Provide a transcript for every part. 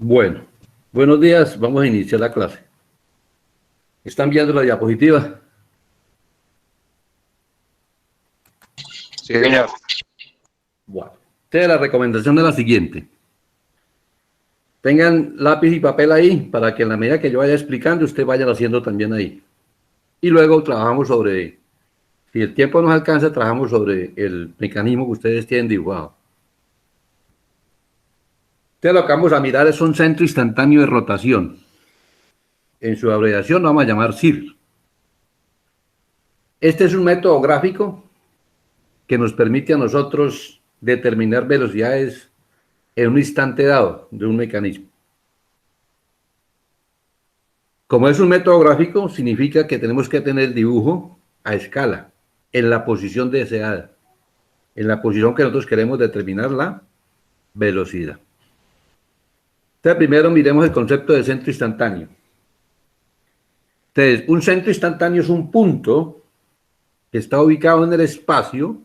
Bueno, buenos días, vamos a iniciar la clase. ¿Están viendo la diapositiva? Sí, señor. Bueno, entonces la recomendación es la siguiente. Tengan lápiz y papel ahí para que en la medida que yo vaya explicando, usted vaya haciendo también ahí. Y luego trabajamos sobre, si el tiempo nos alcanza, trabajamos sobre el mecanismo que ustedes tienen dibujado. Entonces lo que vamos a mirar es un centro instantáneo de rotación. En su abreviación lo vamos a llamar CIR. Este es un método gráfico que nos permite a nosotros determinar velocidades en un instante dado de un mecanismo. Como es un método gráfico, significa que tenemos que tener el dibujo a escala, en la posición deseada, en la posición que nosotros queremos determinar la velocidad. Entonces, primero miremos el concepto de centro instantáneo. Entonces, un centro instantáneo es un punto que está ubicado en el espacio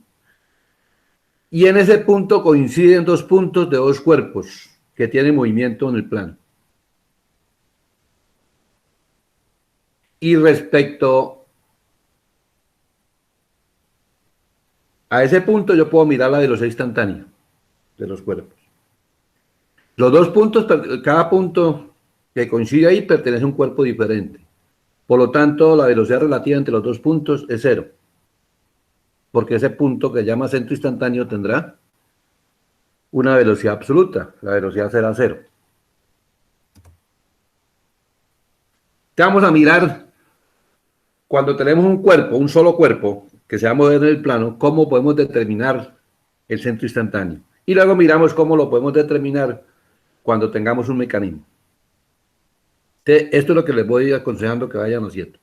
y en ese punto coinciden dos puntos de dos cuerpos que tienen movimiento en el plano. Y respecto a ese punto yo puedo mirar la velocidad instantánea de los cuerpos. Los dos puntos, cada punto que coincide ahí pertenece a un cuerpo diferente. Por lo tanto, la velocidad relativa entre los dos puntos es cero. Porque ese punto que llama centro instantáneo tendrá una velocidad absoluta. La velocidad será cero. Vamos a mirar cuando tenemos un cuerpo, un solo cuerpo, que se va a mover en el plano, cómo podemos determinar el centro instantáneo. Y luego miramos cómo lo podemos determinar cuando tengamos un mecanismo. Esto es lo que les voy aconsejando que vayan haciendo.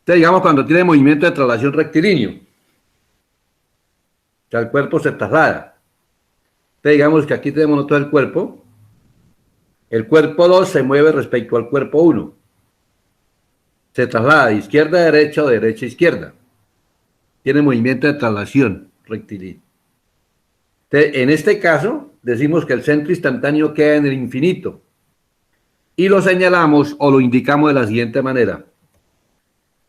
Entonces, digamos, cuando tiene movimiento de traslación rectilíneo, o sea, el cuerpo se traslada. Entonces, digamos que aquí tenemos nosotros el cuerpo 2 se mueve respecto al cuerpo 1. Se traslada de izquierda a derecha o de derecha a izquierda. Tiene movimiento de traslación rectilíneo. Entonces, en este caso, decimos que el centro instantáneo queda en el infinito. Y lo señalamos o lo indicamos de la siguiente manera.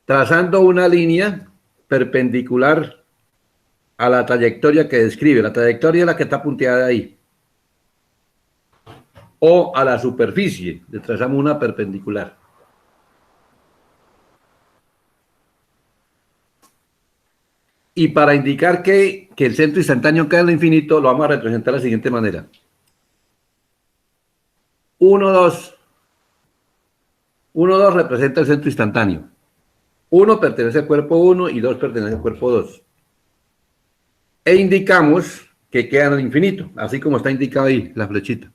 Trazando una línea perpendicular a la trayectoria que describe. La trayectoria es la que está punteada ahí. O a la superficie, le trazamos una perpendicular. Y para indicar que el centro instantáneo queda en el infinito, lo vamos a representar de la siguiente manera. 1, 2. 1, 2 representa el centro instantáneo. 1 pertenece al cuerpo 1 y 2 pertenece al cuerpo 2. E indicamos que queda en el infinito, así como está indicado ahí la flechita.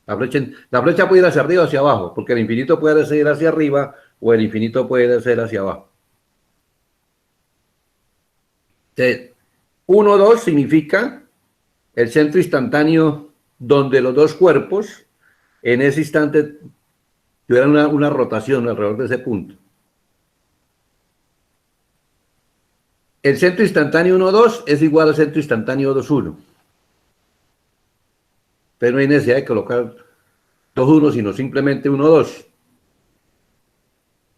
La flecha puede ir hacia arriba o hacia abajo, porque el infinito puede ser hacia arriba o el infinito puede ser hacia abajo. 1, 2 significa el centro instantáneo donde los dos cuerpos en ese instante tuvieran una rotación alrededor de ese punto. El centro instantáneo 1, 2 es igual al centro instantáneo 2, 1. Pero no hay necesidad de colocar 2, 1, sino simplemente 1, 2.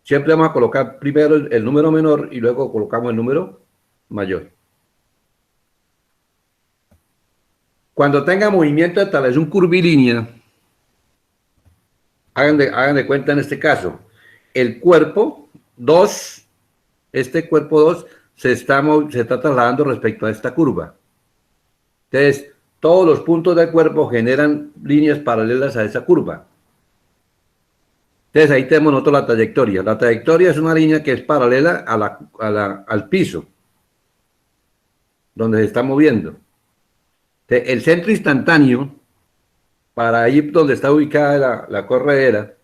Siempre vamos a colocar primero el número menor y luego colocamos el número mayor. Cuando tenga movimiento de traslación curvilínea, hagan de cuenta en este caso, el cuerpo 2, este cuerpo 2 se está trasladando respecto a esta curva. Entonces, todos los puntos del cuerpo generan líneas paralelas a esa curva. Entonces, ahí tenemos nosotros la trayectoria. La trayectoria es una línea que es paralela al piso, donde se está moviendo. Entonces, el centro instantáneo, para ahí donde está ubicada la corredera,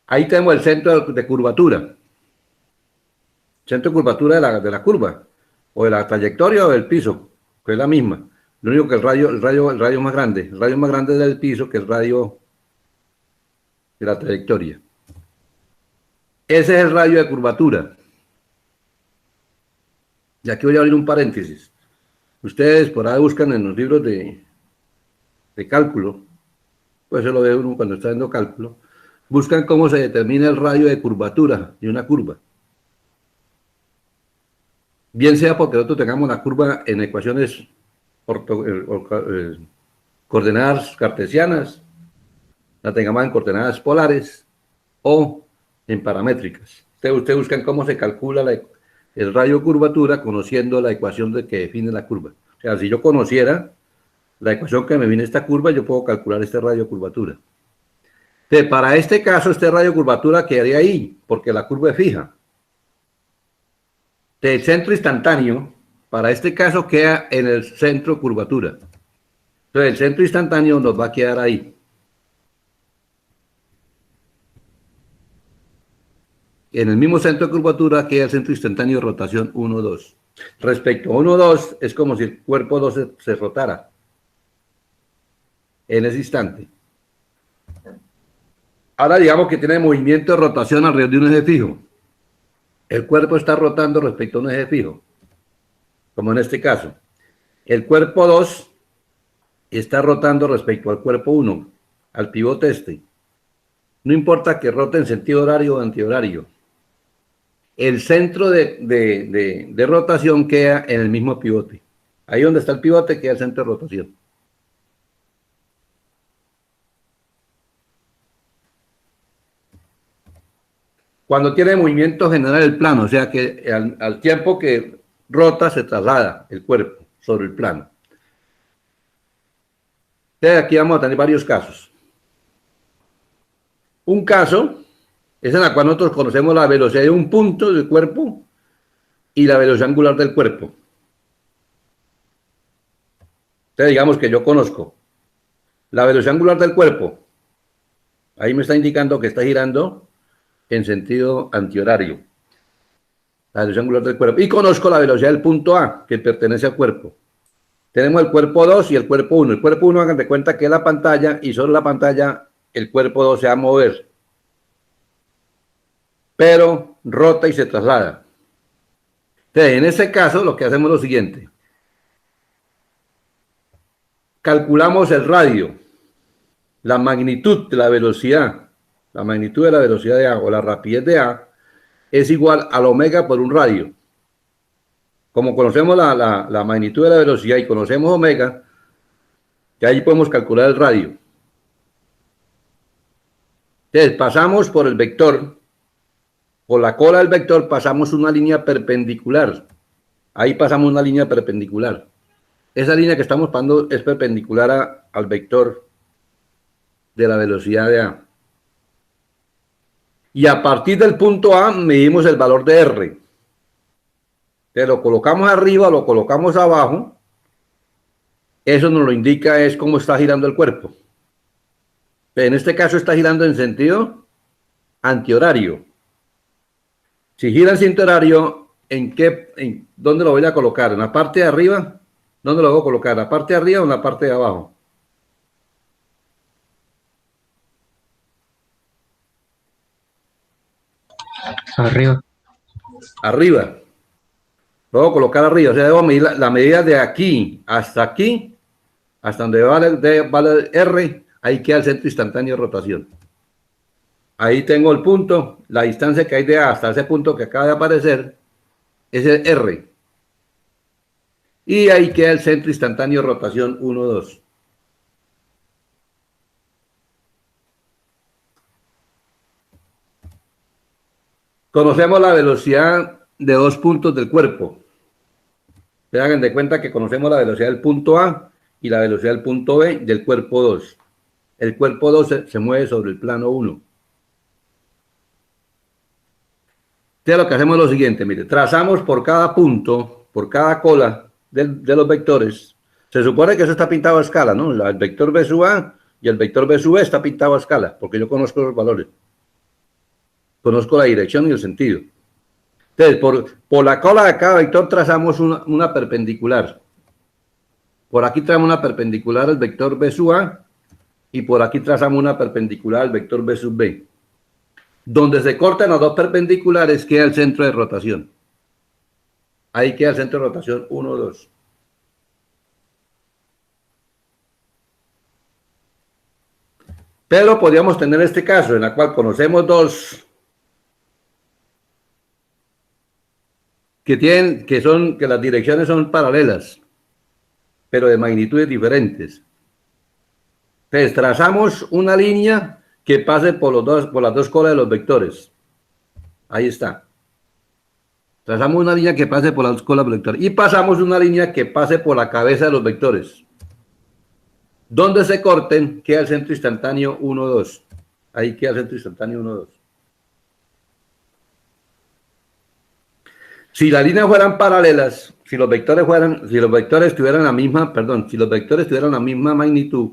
ahí tenemos el centro de curvatura. Centro de curvatura de la curva, o de la trayectoria o del piso, que es la misma. Lo único que el radio más grande. El radio más grande es del piso que el radio de la trayectoria. Ese es el radio de curvatura. Y aquí voy a abrir un paréntesis. Ustedes por ahí buscan en los libros de cálculo pues eso lo ve uno cuando está haciendo cálculo, buscan cómo se determina el radio de curvatura de una curva. Bien sea porque nosotros tengamos la curva en ecuaciones coordenadas cartesianas, la tengamos en coordenadas polares o en paramétricas. Usted busca cómo se calcula el radio de curvatura conociendo la ecuación que define la curva. O sea, si yo conociera la ecuación que me viene esta curva, yo puedo calcular este radio de curvatura. Entonces, para este caso, este radio de curvatura quedaría ahí, porque la curva es fija. El centro instantáneo, para este caso, queda en el centro de curvatura. Entonces, el centro instantáneo nos va a quedar ahí. En el mismo centro de curvatura queda el centro instantáneo de rotación 1, 2. Respecto a 1, 2, es como si el cuerpo 2 se rotara en ese instante. Ahora digamos que tiene movimiento de rotación alrededor de un eje fijo. El cuerpo está rotando respecto a un eje fijo, como en este caso. El cuerpo 2 está rotando respecto al cuerpo 1, al pivote este. No importa que rote en sentido horario o antihorario. El centro de rotación queda en el mismo pivote. Ahí donde está el pivote queda el centro de rotación. Cuando tiene movimiento general el plano, o sea que al tiempo que rota se traslada el cuerpo sobre el plano. Entonces aquí vamos a tener varios casos. Un caso es en el cual nosotros conocemos la velocidad de un punto del cuerpo y la velocidad angular del cuerpo. Entonces digamos que yo conozco la velocidad angular del cuerpo. Ahí me está indicando que está girando en sentido antihorario. La velocidad angular del cuerpo. Y conozco la velocidad del punto A, que pertenece al cuerpo. Tenemos el cuerpo 2 y el cuerpo 1. El cuerpo 1, hagan de cuenta que es la pantalla y sobre la pantalla el cuerpo 2 se va a mover. Pero rota y se traslada. Entonces, en ese caso, lo que hacemos es lo siguiente. Calculamos el radio, la magnitud de la velocidad de A o la rapidez de A es igual al omega por un radio. Como conocemos la magnitud de la velocidad y conocemos omega, ya ahí podemos calcular el radio. Entonces, pasamos por el vector, por la cola del vector pasamos una línea perpendicular. Ahí pasamos una línea perpendicular. Esa línea que estamos pasando es perpendicular al vector de la velocidad de A. Y a partir del punto A medimos el valor de R. Entonces lo colocamos arriba, lo colocamos abajo. Eso nos lo indica es cómo está girando el cuerpo. En este caso está girando en sentido antihorario. Si gira en sentido horario, ¿dónde lo voy a colocar? ¿En la parte de arriba? ¿Dónde lo voy a colocar? ¿En la parte de arriba o en la parte de abajo? Arriba. Arriba. Lo voy a colocar arriba. O sea, debo medir la medida de aquí, hasta donde vale R, ahí queda el centro instantáneo de rotación. Ahí tengo el punto, la distancia que hay de A hasta ese punto que acaba de aparecer es el R. Y ahí queda el centro instantáneo de rotación 1, 2. Conocemos la velocidad de dos puntos del cuerpo. Se hagan de cuenta que conocemos la velocidad del punto A y la velocidad del punto B del cuerpo 2. El cuerpo 2 se mueve sobre el plano 1. Entonces lo que hacemos es lo siguiente, mire, trazamos por cada punto, por cada cola de los vectores. Se supone que eso está pintado a escala, ¿no? El vector B sub A y el vector B sub B está pintado a escala, porque yo conozco los valores. Conozco la dirección y el sentido. Entonces, por la cola de cada vector trazamos una perpendicular. Por aquí traemos una perpendicular al vector B sub A y por aquí trazamos una perpendicular al vector B sub B. Donde se cortan los dos perpendiculares queda el centro de rotación. Ahí queda el centro de rotación 1, 2. Pero podríamos tener este caso en el cual conocemos dos que las direcciones son paralelas, pero de magnitudes diferentes. Entonces, trazamos una línea que pase por las dos colas de los vectores. Ahí está. Trazamos una línea que pase por las dos colas de los vectores. Y pasamos una línea que pase por la cabeza de los vectores. Donde se corten, queda el centro instantáneo 1, 2. Ahí queda el centro instantáneo 1, 2. Si las líneas fueran paralelas, si los vectores tuvieran la misma magnitud,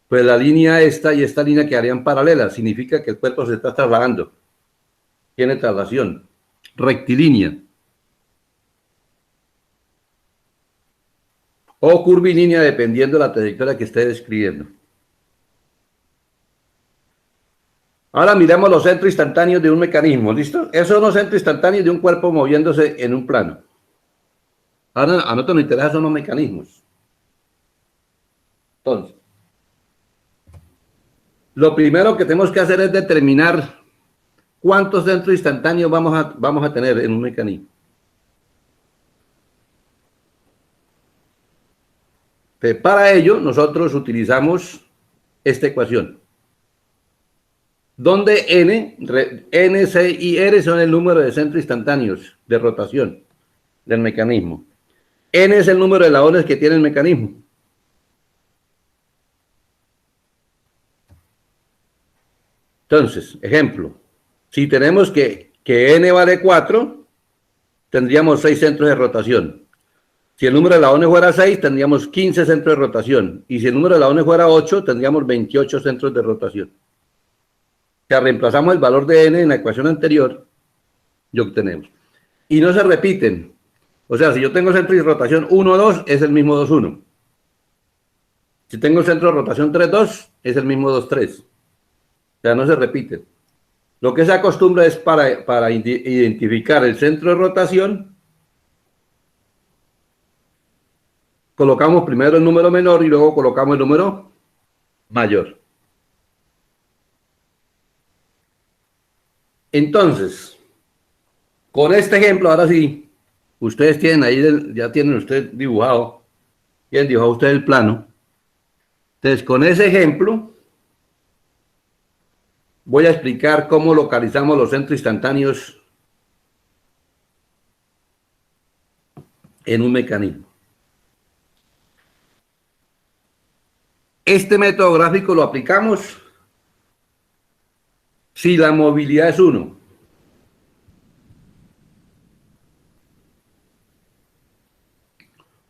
pues la línea esta y esta línea quedarían paralelas. Significa que el cuerpo se está trasladando. Tiene traslación rectilínea. O curvilínea, dependiendo de la trayectoria que esté describiendo. Ahora miremos los centros instantáneos de un mecanismo, ¿listo? Esos son los centros instantáneos de un cuerpo moviéndose en un plano. Ahora a nosotros nos interesan son los mecanismos. Entonces, lo primero que tenemos que hacer es determinar cuántos centros instantáneos vamos a tener en un mecanismo. Para ello, nosotros utilizamos esta ecuación, donde N, C y R son el número de centros instantáneos de rotación del mecanismo. N es el número de eslabones que tiene el mecanismo. Entonces, ejemplo, si tenemos que N vale 4, tendríamos 6 centros de rotación. Si el número de eslabones fuera 6, tendríamos 15 centros de rotación. Y si el número de eslabones fuera 8, tendríamos 28 centros de rotación. O sea, reemplazamos el valor de N en la ecuación anterior y obtenemos. Y no se repiten. O sea, si yo tengo centro de rotación 1, 2, es el mismo 2, 1. Si tengo centro de rotación 3, 2, es el mismo 2, 3. O sea, no se repiten. Lo que se acostumbra es para identificar el centro de rotación, colocamos primero el número menor y luego colocamos el número mayor. Entonces, con este ejemplo, ahora sí, ustedes tienen ahí, ya tienen ustedes dibujado ustedes el plano. Entonces, con ese ejemplo, voy a explicar cómo localizamos los centros instantáneos en un mecanismo. Este método gráfico lo aplicamos si la movilidad es 1.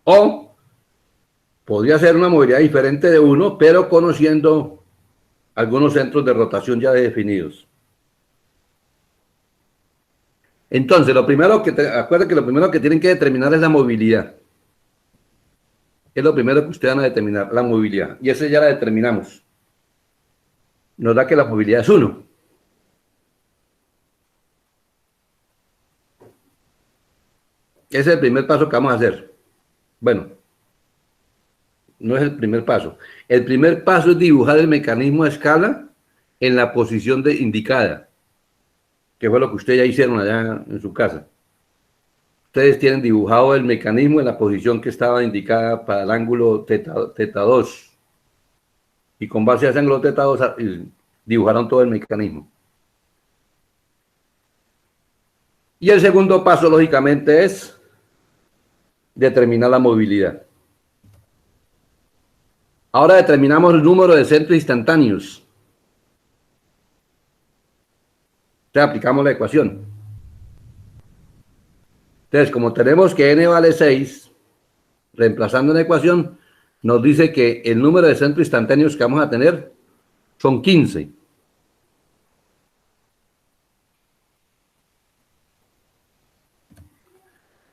O podría ser una movilidad diferente de 1, pero conociendo algunos centros de rotación ya definidos. Entonces, acuérdense que lo primero que tienen que determinar es la movilidad. Es lo primero que ustedes van a determinar, la movilidad. Y esa ya la determinamos. Nos da que la movilidad es 1. Ese es el primer paso que vamos a hacer. Bueno, no es el primer paso. El primer paso es dibujar el mecanismo a escala en la posición indicada, que fue lo que ustedes ya hicieron allá en su casa. Ustedes tienen dibujado el mecanismo en la posición que estaba indicada para el ángulo teta 2. Y con base a ese ángulo teta 2 dibujaron todo el mecanismo. Y el segundo paso, lógicamente, es determinar la movilidad. Ahora determinamos el número de centros instantáneos. Entonces aplicamos la ecuación. Entonces, como tenemos que N vale 6, reemplazando la ecuación, nos dice que el número de centros instantáneos que vamos a tener son 15.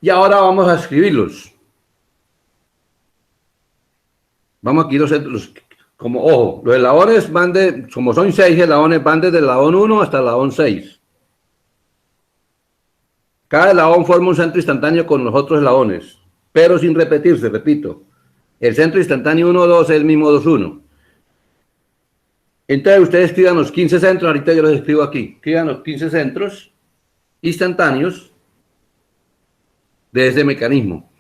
Y ahora vamos a escribirlos. Vamos aquí los centros, ojo, los eslabones van como son 6 eslabones, van desde el eslabón 1 hasta el eslabón 6. Cada eslabón forma un centro instantáneo con los otros eslabones, pero sin repetirse, repito. El centro instantáneo 1, 2 es el mismo 2, 1. Entonces ustedes escriban los 15 centros, ahorita yo los escribo aquí. Escriban los 15 centros instantáneos de ese mecanismo.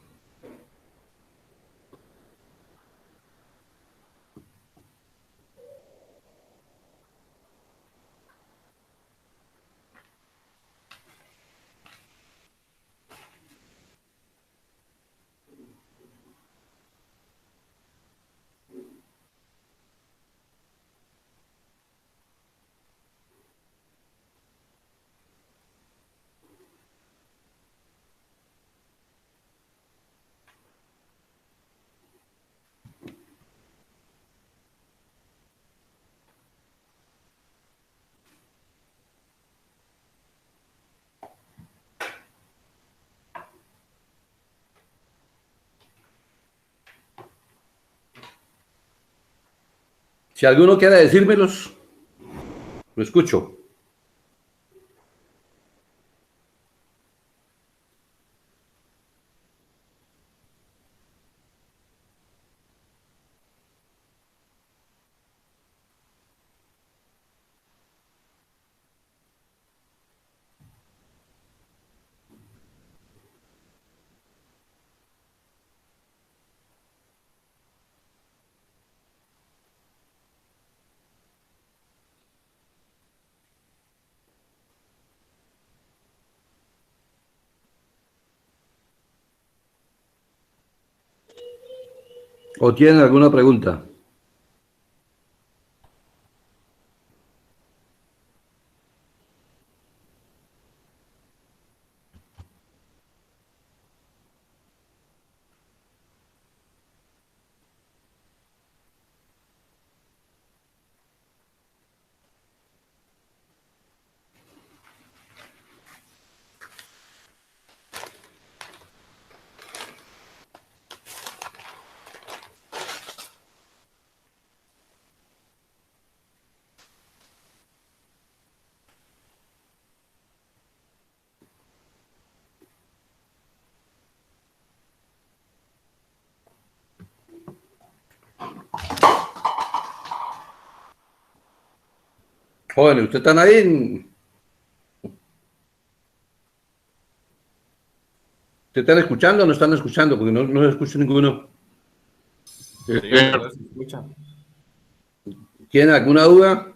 Si alguno quiere decírmelos, lo escucho. ¿O tienen alguna pregunta? Jóvenes, ¿ustedes están ahí? ¿Ustedes están escuchando o no están escuchando? Porque no se escucha ninguno. Sí, señor. Se escucha. ¿Tienen alguna duda?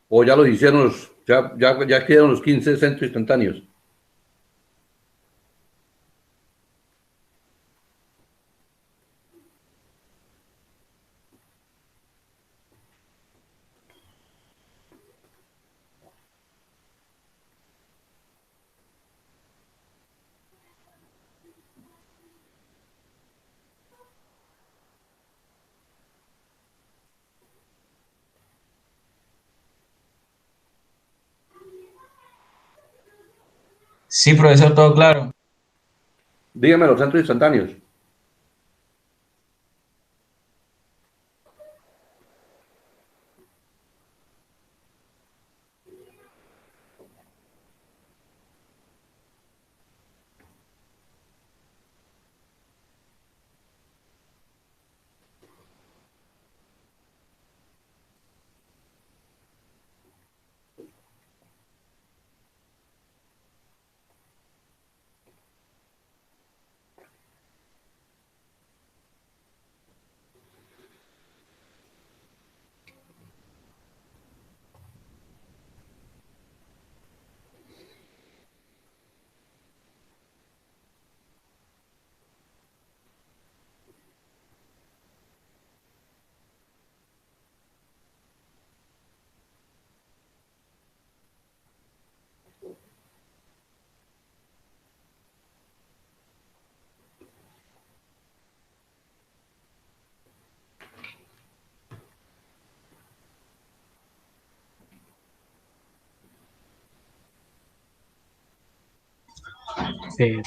¿O ya los hicieron ya quedaron los 15 centros instantáneos? Sí, profesor, todo claro. Díganme los centros instantáneos.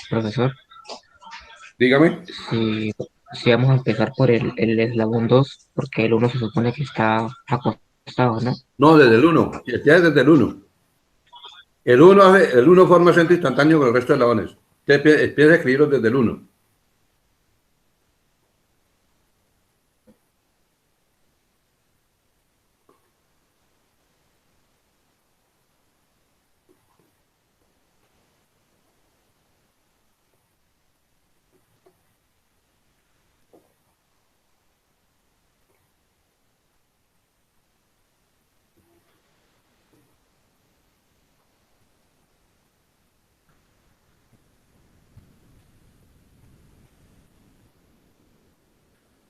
Profesor, Dígame. si, si vamos a empezar por el eslabón 2 porque el uno se supone que está acostado, ¿no? No, desde el 1. Ya desde el 1. El uno forma centro instantáneo con el resto de eslabones. Usted empieza a escribirlos desde el 1.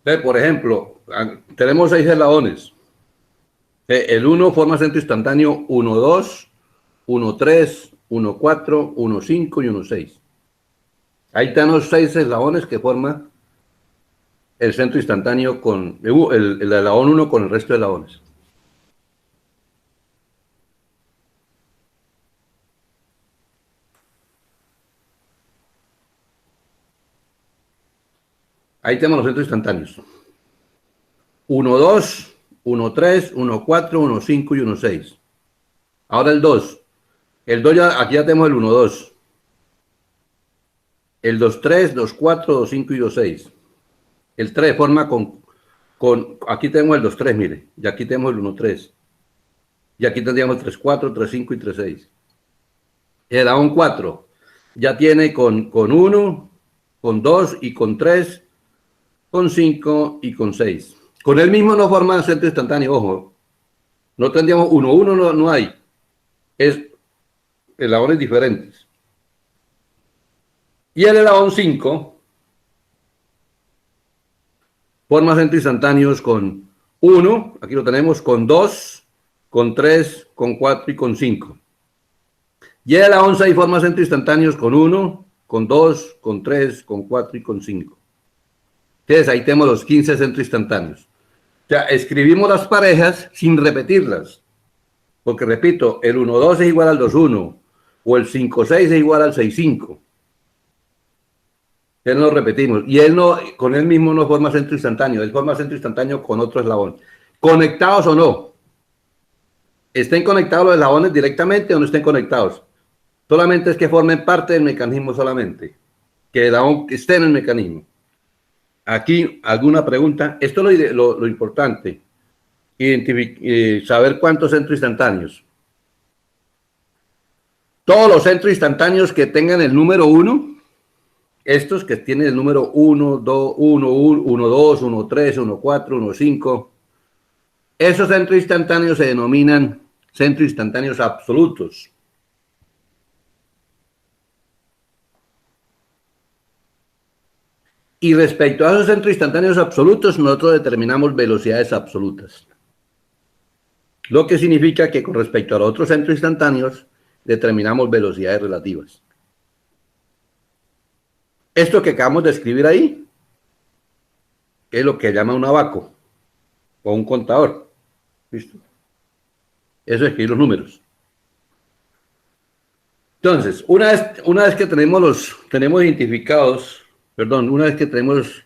Entonces, por ejemplo, tenemos 6 eslabones. El 1 forma centro instantáneo 1, 2, 1, 3, 1, 4, 1, 5 y 1, 6. Ahí están los 6 eslabones que forman el centro instantáneo con el eslabón 1 con el resto de eslabones. Ahí tenemos los centros instantáneos. 1, 2, 1, 3, 1, 4, 1, 5 y 1, 6. Ahora el 2. El 2 ya, aquí ya tenemos el 1, 2. El 2, 3, 2, 4, 2, 5 y 2, 6. El 3 forma aquí tenemos el 2, 3, mire. Y aquí tenemos el 1, 3. Y aquí tendríamos el 3, 4, 3, 5 y 3, 6. El eslabón 4 ya tiene con 1, con 2 y con 3, con 5 y con 6. Con él mismo no forma centro instantáneo, ojo. No tendríamos 1, 1 no hay. Es eslabones diferentes. Y el eslabón 5 forma centros instantáneos con 1, aquí lo tenemos, con 2, con 3, con 4 y con 5. Y el eslabón 6 forma centros instantáneos con 1, con 2, con 3, con 4 y con 5. Entonces ahí tenemos los 15 centros instantáneos. O sea, escribimos las parejas sin repetirlas. Porque repito, el 1, 2 es igual al 2, 1. O el 5, 6 es igual al 6, 5. Él no lo repetimos. Y él no, con él mismo no forma centro instantáneo. Él forma centro instantáneo con otro eslabón. Conectados o no. Estén conectados los eslabones directamente o no estén conectados. Solamente es que formen parte del mecanismo solamente. Que el eslabón esté en el mecanismo. Aquí, ¿alguna pregunta? Esto es lo importante. Saber cuántos centros instantáneos. Todos los centros instantáneos que tengan el número 1, estos que tienen el número 1, 2, 1, 1, 2, 1, 3, 1, 4, 1, 5, esos centros instantáneos se denominan centros instantáneos absolutos. Y respecto a esos centros instantáneos absolutos, nosotros determinamos velocidades absolutas. Lo que significa que con respecto a los otros centros instantáneos, determinamos velocidades relativas. Esto que acabamos de escribir ahí es lo que llama un abaco o un contador. ¿Listo? Eso es escribir los números. Entonces, una vez que tenemos identificados, una vez que tenemos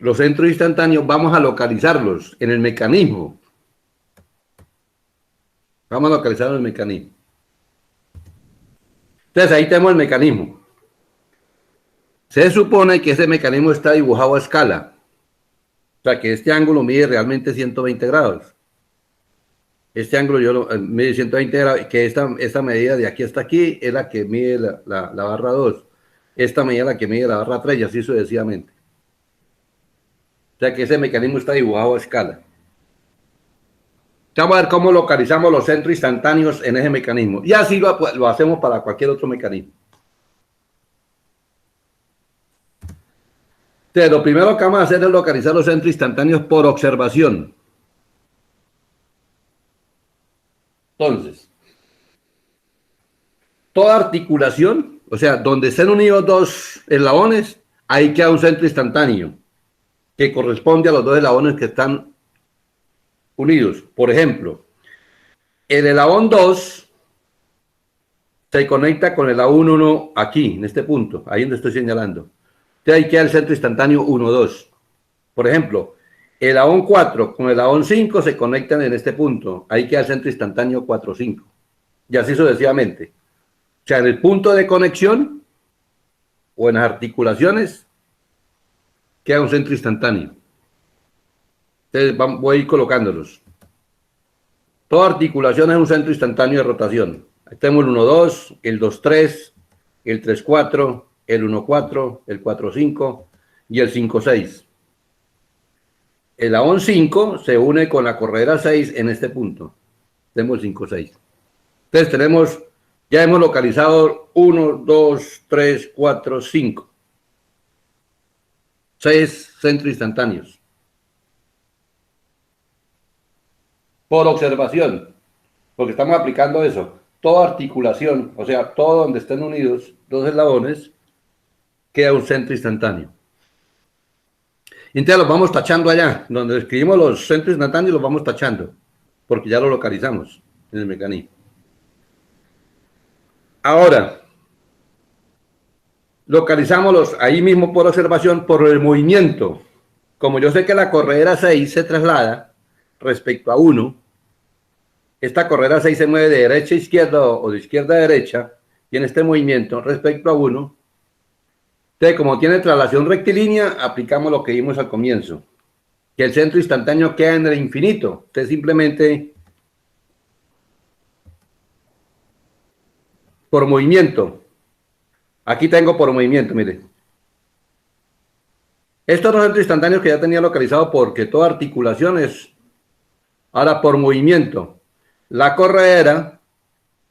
los centros instantáneos, vamos a localizarlos en el mecanismo. Vamos a localizarlos en el mecanismo. Entonces, ahí tenemos el mecanismo. Se supone que ese mecanismo está dibujado a escala. O sea, que este ángulo mide realmente 120 grados. Este ángulo mide 120 grados, que esta medida de aquí hasta aquí es la que mide la barra 2. Esta medida es la que mide la barra 3 y así sucesivamente. O sea, que ese mecanismo está dibujado a escala. Vamos a ver cómo localizamos los centros instantáneos en ese mecanismo. Y así lo hacemos para cualquier otro mecanismo. Entonces, lo primero que vamos a hacer es localizar los centros instantáneos por observación. Entonces, toda articulación, o sea, donde estén unidos dos eslabones, ahí queda un centro instantáneo que corresponde a los dos eslabones que están unidos. Por ejemplo, el eslabón 2 se conecta con el eslabón 1 aquí, en este punto, ahí donde estoy señalando. Entonces ahí queda el centro instantáneo 1, 2. Por ejemplo, el eslabón 4 con el eslabón 5 se conectan en este punto. Ahí queda el centro instantáneo 4, 5. Y así sucesivamente. O sea, en el punto de conexión o en las articulaciones queda un centro instantáneo. Entonces voy a ir colocándolos. Toda articulación es un centro instantáneo de rotación. Ahí tenemos el 1, 2, el 2, 3, el 3, 4, el 1, 4, el 4, 5 y el 5, 6. El eslabón 5 se une con la corredera 6 en este punto. Tenemos el 5, 6. Entonces ya hemos localizado 1, 2, 3, 4, 5. 6 centros instantáneos. Por observación, porque estamos aplicando eso. Toda articulación, o sea, todo donde estén unidos dos eslabones, queda un centro instantáneo. Entonces los vamos tachando allá, donde escribimos los centros instantáneos los vamos tachando, porque ya lo localizamos en el mecanismo. Ahora, localizámoslos ahí mismo por observación, por el movimiento. Como yo sé que la corredera 6 se traslada respecto a 1, esta corredera 6 se mueve de derecha a izquierda o de izquierda a derecha, y en este movimiento respecto a 1, entonces como tiene traslación rectilínea, aplicamos lo que vimos al comienzo, que el centro instantáneo queda en el infinito. Entonces simplemente por movimiento, aquí tengo por movimiento, mire. Estos dos centros instantáneos que ya tenía localizado porque toda articulación es ahora por movimiento. La corredera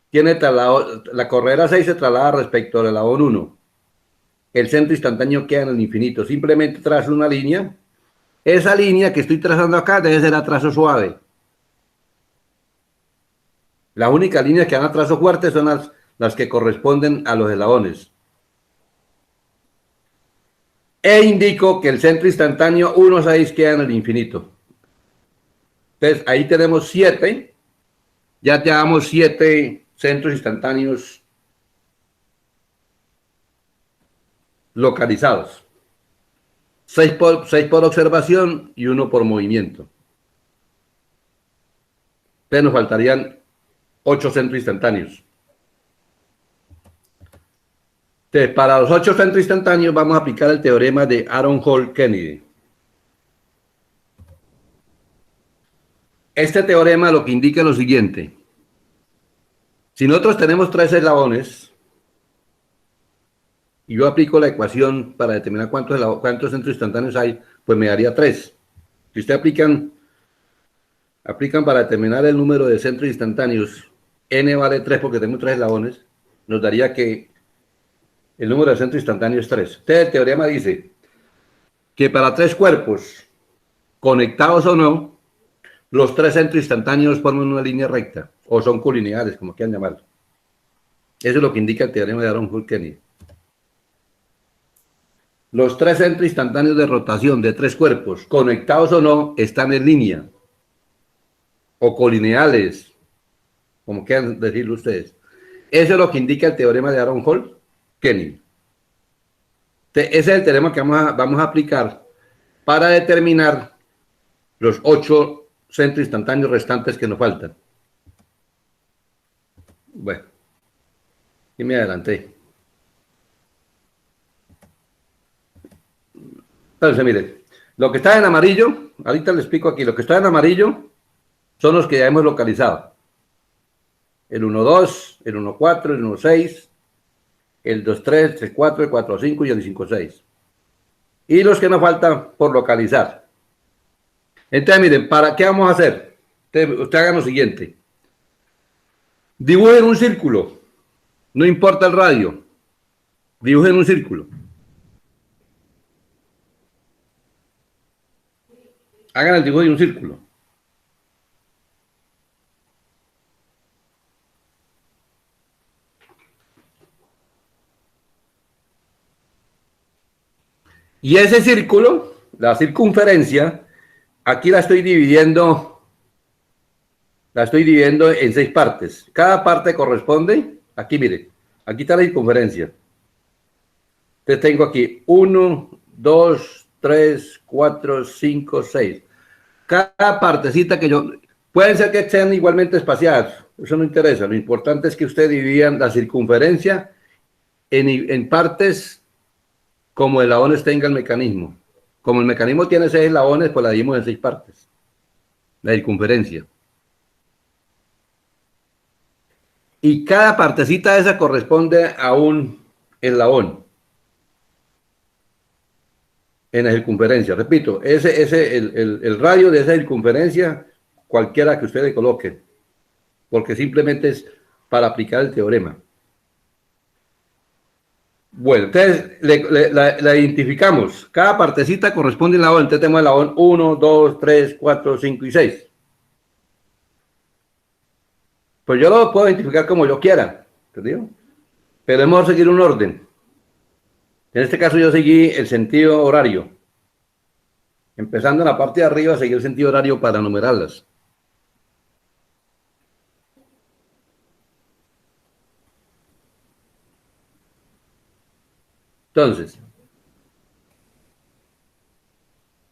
tiene traslado, la corredera 6 se traslada respecto al eslabón 1. El centro instantáneo queda en el infinito. Simplemente trazo una línea. Esa línea que estoy trazando acá debe ser a trazo suave. Las únicas líneas que dan a trazo fuerte son las que corresponden a los eslabones. E indico que el centro instantáneo 1, 6 queda en el infinito. Entonces, ahí tenemos 7. Ya llevamos 7 centros instantáneos localizados. 6 por observación y 1 por movimiento. Entonces nos faltarían 8 centros instantáneos. Entonces, para los 8 centros instantáneos vamos a aplicar el teorema de Aaron Hall Kennedy. Este teorema lo que indica es lo siguiente. Si nosotros tenemos 3 eslabones, y yo aplico la ecuación para determinar cuántos centros instantáneos hay, pues me daría 3. Si ustedes aplican para determinar el número de centros instantáneos, n vale 3 porque tenemos 3 eslabones, nos daría que el número de centros instantáneos es 3. Entonces el teorema dice que para 3 cuerpos, conectados o no, los 3 centros instantáneos forman una línea recta, o son colineales, como quieran llamarlo. Eso es lo que indica el teorema de Aaron Hall Kennedy. Los 3 centros instantáneos de rotación de 3 cuerpos, conectados o no, están en línea, o colineales, como quieran decirlo ustedes. Eso es lo que indica el teorema de Aaron Hall Kennedy. Ese es el teorema que vamos a aplicar para determinar los 8 centros instantáneos restantes que nos faltan. Bueno, y me adelanté. Entonces, mire, lo que está en amarillo, ahorita les explico aquí, lo que está en amarillo son los que ya hemos localizado. El 1-2, el 1-4, el 1-6, el 2-3, el 4, el 4-5 y el 5-6. Y los que nos faltan por localizar. Entonces, miren, ¿para qué vamos a hacer? Usted haga lo siguiente. Dibujen un círculo. No importa el radio. Dibujen un círculo. Hagan el dibujo de un círculo. Y ese círculo, la circunferencia, aquí la estoy dividiendo en 6 partes. Cada parte corresponde, aquí mire, aquí está la circunferencia. Entonces tengo aquí 1, 2, 3, 4, 5, 6. Cada partecita que yo... Pueden ser que sean igualmente espaciadas, eso no interesa. Lo importante es que ustedes dividan la circunferencia en partes como eslabones tenga el mecanismo. Como el mecanismo tiene 6 eslabones, pues la dividimos en 6 partes. La circunferencia. Y cada partecita de esa corresponde a un eslabón en la circunferencia. Repito, el radio de esa circunferencia, cualquiera que ustedes coloquen, porque simplemente es para aplicar el teorema. Bueno, entonces la identificamos. Cada partecita corresponde a un eslabón. Entonces tenemos el eslabón 1, 2, 3, 4, 5 y 6. Pues yo lo puedo identificar como yo quiera, ¿entendido? Pero es mejor seguir un orden. En este caso yo seguí el sentido horario. Empezando en la parte de arriba, seguí el sentido horario para numerarlas. Entonces,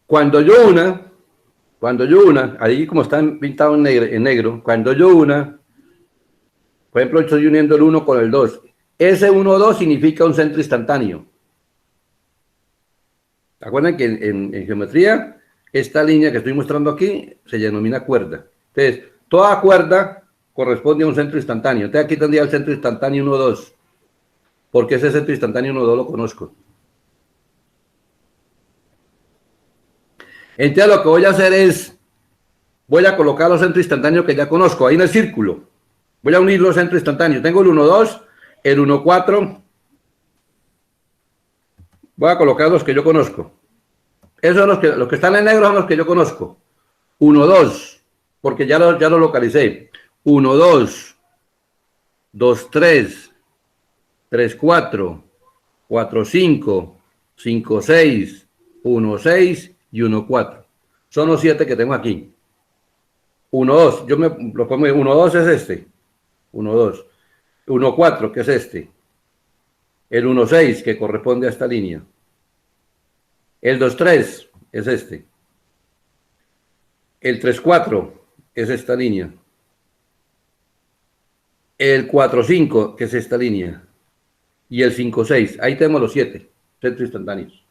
cuando yo una, ahí como están pintados en negro, cuando yo una, por ejemplo, estoy uniendo el 1 con el 2. Ese 1, 2 significa un centro instantáneo. Acuerdan que en geometría, esta línea que estoy mostrando aquí se denomina cuerda. Entonces, toda cuerda corresponde a un centro instantáneo. Entonces, aquí tendría el centro instantáneo 1, 2. Porque ese centro instantáneo 1, 2 lo conozco. Entonces, lo que voy a hacer es, voy a colocar los centros instantáneos que ya conozco, ahí en el círculo. Voy a unir los centros instantáneos. Tengo el 1, 2, el 1, 4. Voy a colocar los que yo conozco. Esos son los que están en negro son los que yo conozco. 1, 2, porque ya lo localicé. 1, 2, 2, 3, 3, 4, 4, 5, 5, 6, 1, 6 y 1, 4. Son los 7 que tengo aquí. 1, 2, yo me lo pongo. 1, 2 es este. 1, 2. 1, 4, que es este. El 1, 6, que corresponde a esta línea. El 2, 3 es este. El 3, 4 es esta línea. El 4, 5, que es esta línea. Y el 5, 6. Ahí tenemos los 7 centros instantáneos.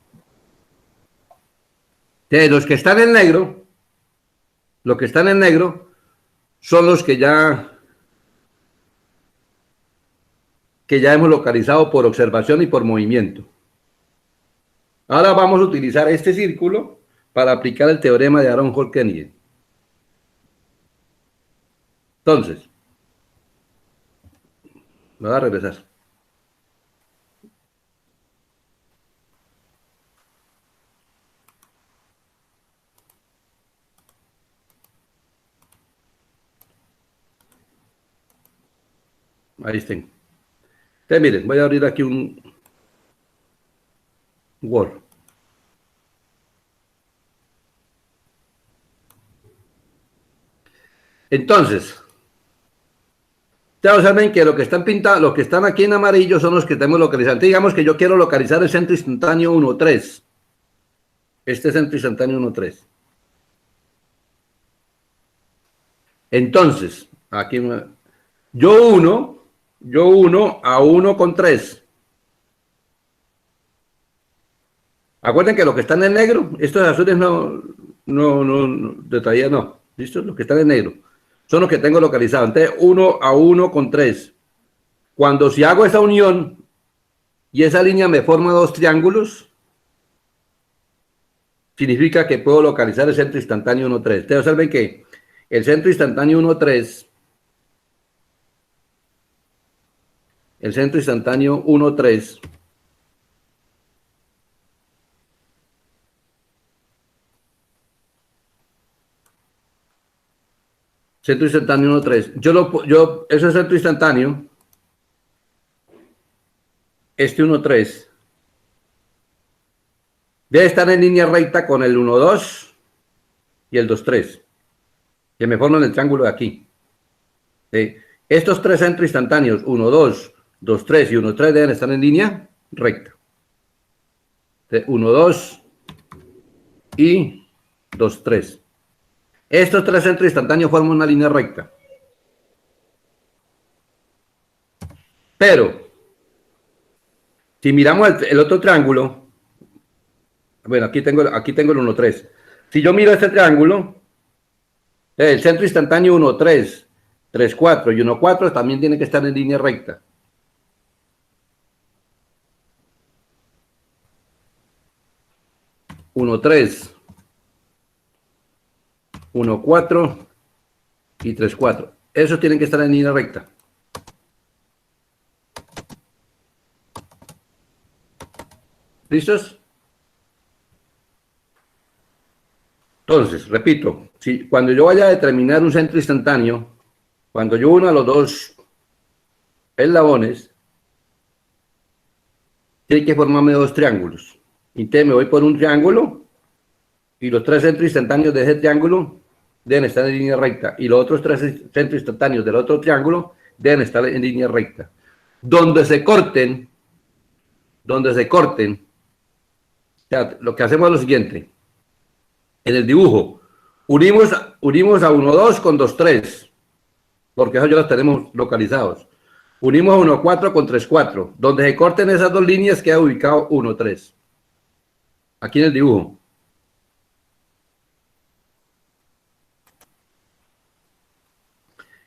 Entonces, los que están en negro, son los que ya hemos localizado por observación y por movimiento. Ahora vamos a utilizar este círculo para aplicar el teorema de Aron-Hall-Kennedy. Entonces, me voy a regresar. Ahí estén. Entonces, miren, voy a abrir aquí un Word. Entonces, ustedes saben que lo que están pintados, los que están aquí en amarillo son los que tenemos localizados. Digamos que yo quiero localizar el centro instantáneo 1, 3. Este centro instantáneo 1, 3. Entonces, aquí yo uno a 1 con 3. Acuerden que los que están en negro, estos azules no, de todavía no. ¿Listo? Los que están en negro son los que tengo localizados. Entonces, 1 a 1 con 3. Cuando si hago esa unión y esa línea me forma dos triángulos, significa que puedo localizar el centro instantáneo 1, 3. Ustedes observen que el centro instantáneo 1, 3, el centro instantáneo 1, 3, centro instantáneo 1, 3. Ese centro instantáneo, este 1, 3, debe estar en línea recta con el 1, 2 y el 2, 3, que me forman el triángulo de aquí. Estos tres centros instantáneos, 1, 2, 2, 3 y 1, 3, deben estar en línea recta. 1, 2 y 2, 3. Estos tres centros instantáneos forman una línea recta. Pero, si miramos el otro triángulo, bueno, aquí tengo el 1, 3. Si yo miro este triángulo, el centro instantáneo 1, 3, 3, 4 y 1, 4 también tiene que estar en línea recta. Uno, 3, 1, 4 y 3, 4. Esos tienen que estar en línea recta. ¿Listos? Entonces, repito, si, cuando yo vaya a determinar un centro instantáneo, cuando yo uno a los dos eslabones, tiene que formarme dos triángulos. Entonces me voy por un triángulo y los tres centros instantáneos de ese triángulo deben estar en línea recta y los otros tres centros instantáneos del otro triángulo deben estar en línea recta. Donde se corten, o sea, lo que hacemos es lo siguiente. En el dibujo, unimos a 1, 2 con 2, 3, porque eso ya los tenemos localizados. Unimos a 1, 4 con 3, 4. Donde se corten esas dos líneas queda ubicado 1, 3. Aquí en el dibujo.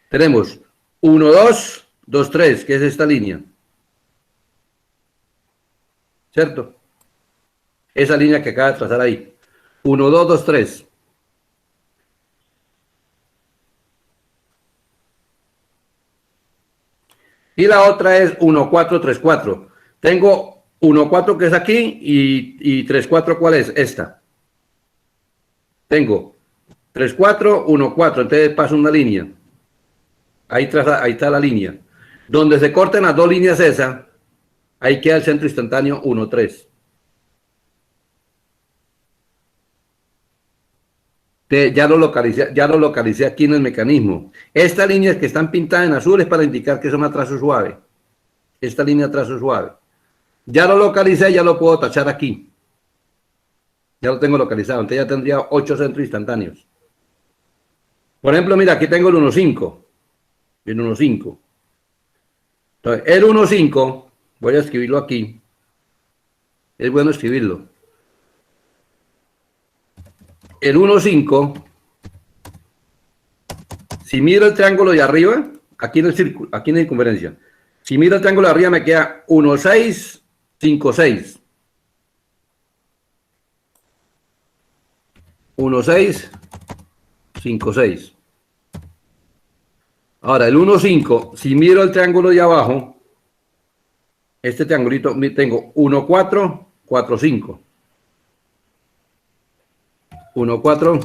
Tenemos 1, 2, 2, 3, que es esta línea. ¿Cierto? Esa línea que acaba de trazar ahí. 1, 2, 2, 3. Y la otra es 1, 4, 3, 4. Tengo 1, 4 que es aquí y 3, 4, ¿cuál es? Esta. Tengo 3, 4, 1, 4. Entonces paso una línea. Ahí está la línea. Donde se corten las dos líneas esa, ahí queda el centro instantáneo 1, 3. Ya lo localicé aquí en el mecanismo. Estas líneas que están pintadas en azul es para indicar que son a trazo suave. Esta línea a trazo suave. Ya lo localicé, ya lo puedo tachar aquí. Ya lo tengo localizado. Entonces ya tendría 8 centros instantáneos. Por ejemplo, mira, aquí tengo el 1,5. El 1,5. Entonces, el 1,5, voy a escribirlo aquí. Es bueno escribirlo. El 1,5, si miro el triángulo de arriba, aquí en el círculo, aquí en la circunferencia, si miro el triángulo de arriba me queda 1,6, 5, 6. 1,6, 5, 6. Ahora, el 1,5, si miro el triángulo de abajo, este triangulito, tengo 1,4, 4, 5. 1, 4,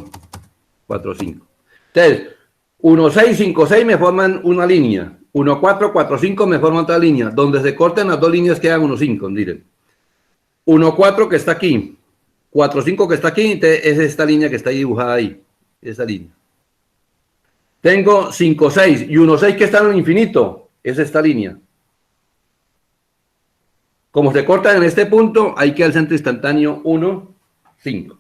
4, 5. Entonces, 1, 6, 5, 6 me forman una línea. 1, 4, 4, 5 me forman otra línea. Donde se corten las dos líneas quedan 1, 5, miren. 1, 4 que está aquí. 4, 5 que está aquí. Entonces, es esta línea que está ahí dibujada ahí. Esa línea. Tengo 5, 6 y 1, 6 que está en el infinito. Es esta línea. Como se cortan en este punto, ahí queda el centro instantáneo 1, 5.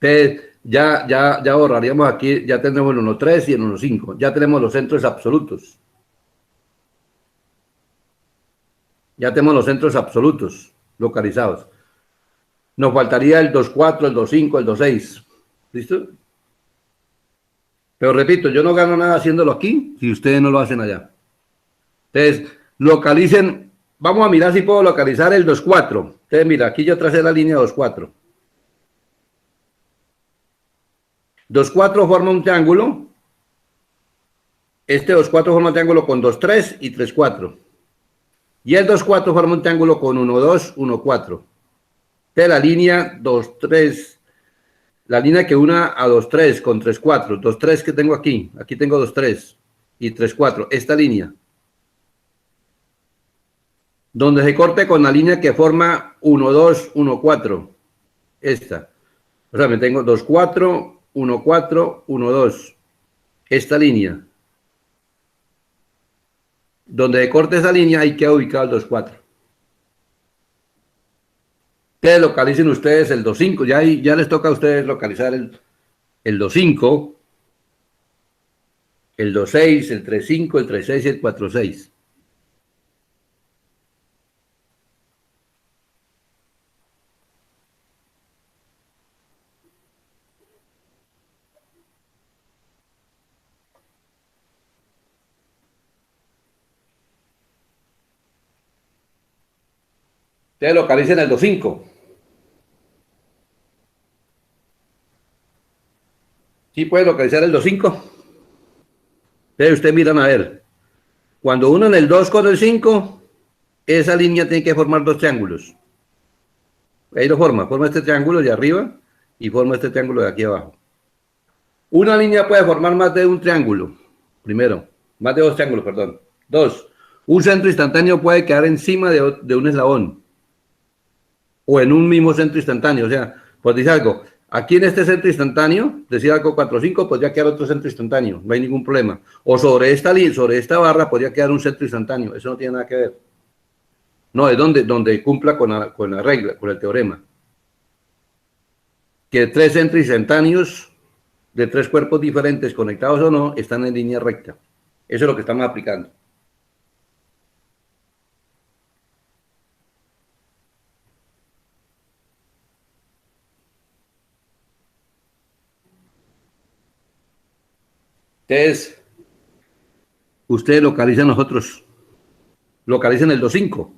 Entonces, ya borraríamos aquí, ya tenemos el 1,3 y el 1,5. Ya tenemos los centros absolutos. Ya tenemos los centros absolutos localizados. Nos faltaría el 2,4, el 2,5, el 2,6. ¿Listo? Pero repito, yo no gano nada haciéndolo aquí si ustedes no lo hacen allá. Entonces, localicen. Vamos a mirar si puedo localizar el 2,4. Entonces, mira, aquí yo tracé la línea 2,4. 2,4 forma un triángulo. Este 2,4 forma un triángulo con 2,3 y 3,4. Y el 2,4 forma un triángulo con 1,2, 1,4. De la línea 2,3, la línea que una a 2,3 con 3,4. 2,3 que tengo aquí. Aquí tengo 2,3 y 3,4. Esta línea. Donde se corte con la línea que forma 1,2, 1,4. Esta. O sea, me tengo 2,4, 1,4, 1,2. Esta línea. Donde corte esa línea, ahí queda ubicado el 2,4. Que localicen ustedes el 2,5. Ya les toca a ustedes localizar el 2,5, el 2,6, el 3,5, el 3,6 y el 4,6. Ustedes localicen el 2,5. ¿Sí pueden localizar el 2,5? Entonces ustedes miran a ver, cuando uno en el 2 con el 5, esa línea tiene que formar dos triángulos. Ahí lo forma este triángulo de arriba y forma este triángulo de aquí abajo. Una línea puede formar más de un triángulo, primero, más de dos triángulos, perdón. Dos, un centro instantáneo puede quedar encima de un eslabón o en un mismo centro instantáneo. O sea, pues dice algo, aquí en este centro instantáneo, decía algo 4 o 5, podría quedar otro centro instantáneo, no hay ningún problema. O sobre esta barra podría quedar un centro instantáneo, eso no tiene nada que ver. No, es donde cumpla con la regla, con el teorema. Que tres centros instantáneos de tres cuerpos diferentes, conectados o no, están en línea recta. Eso es lo que estamos aplicando. Entonces, ustedes localizan nosotros, localizan el 2,5.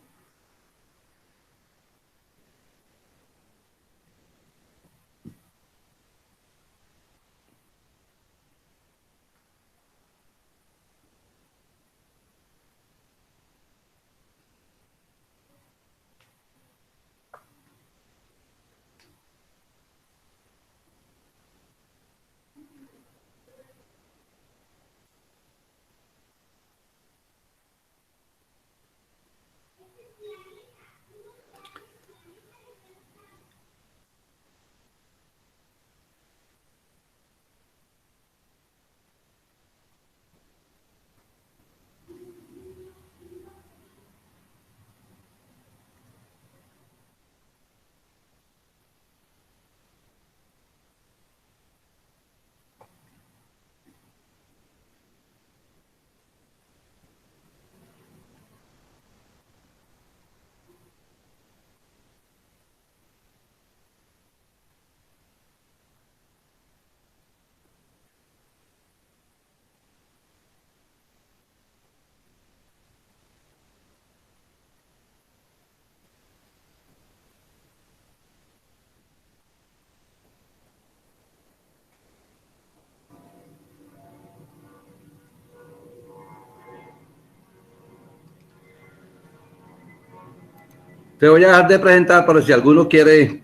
Te voy a dejar de presentar para si alguno quiere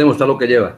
mostrar lo que lleva.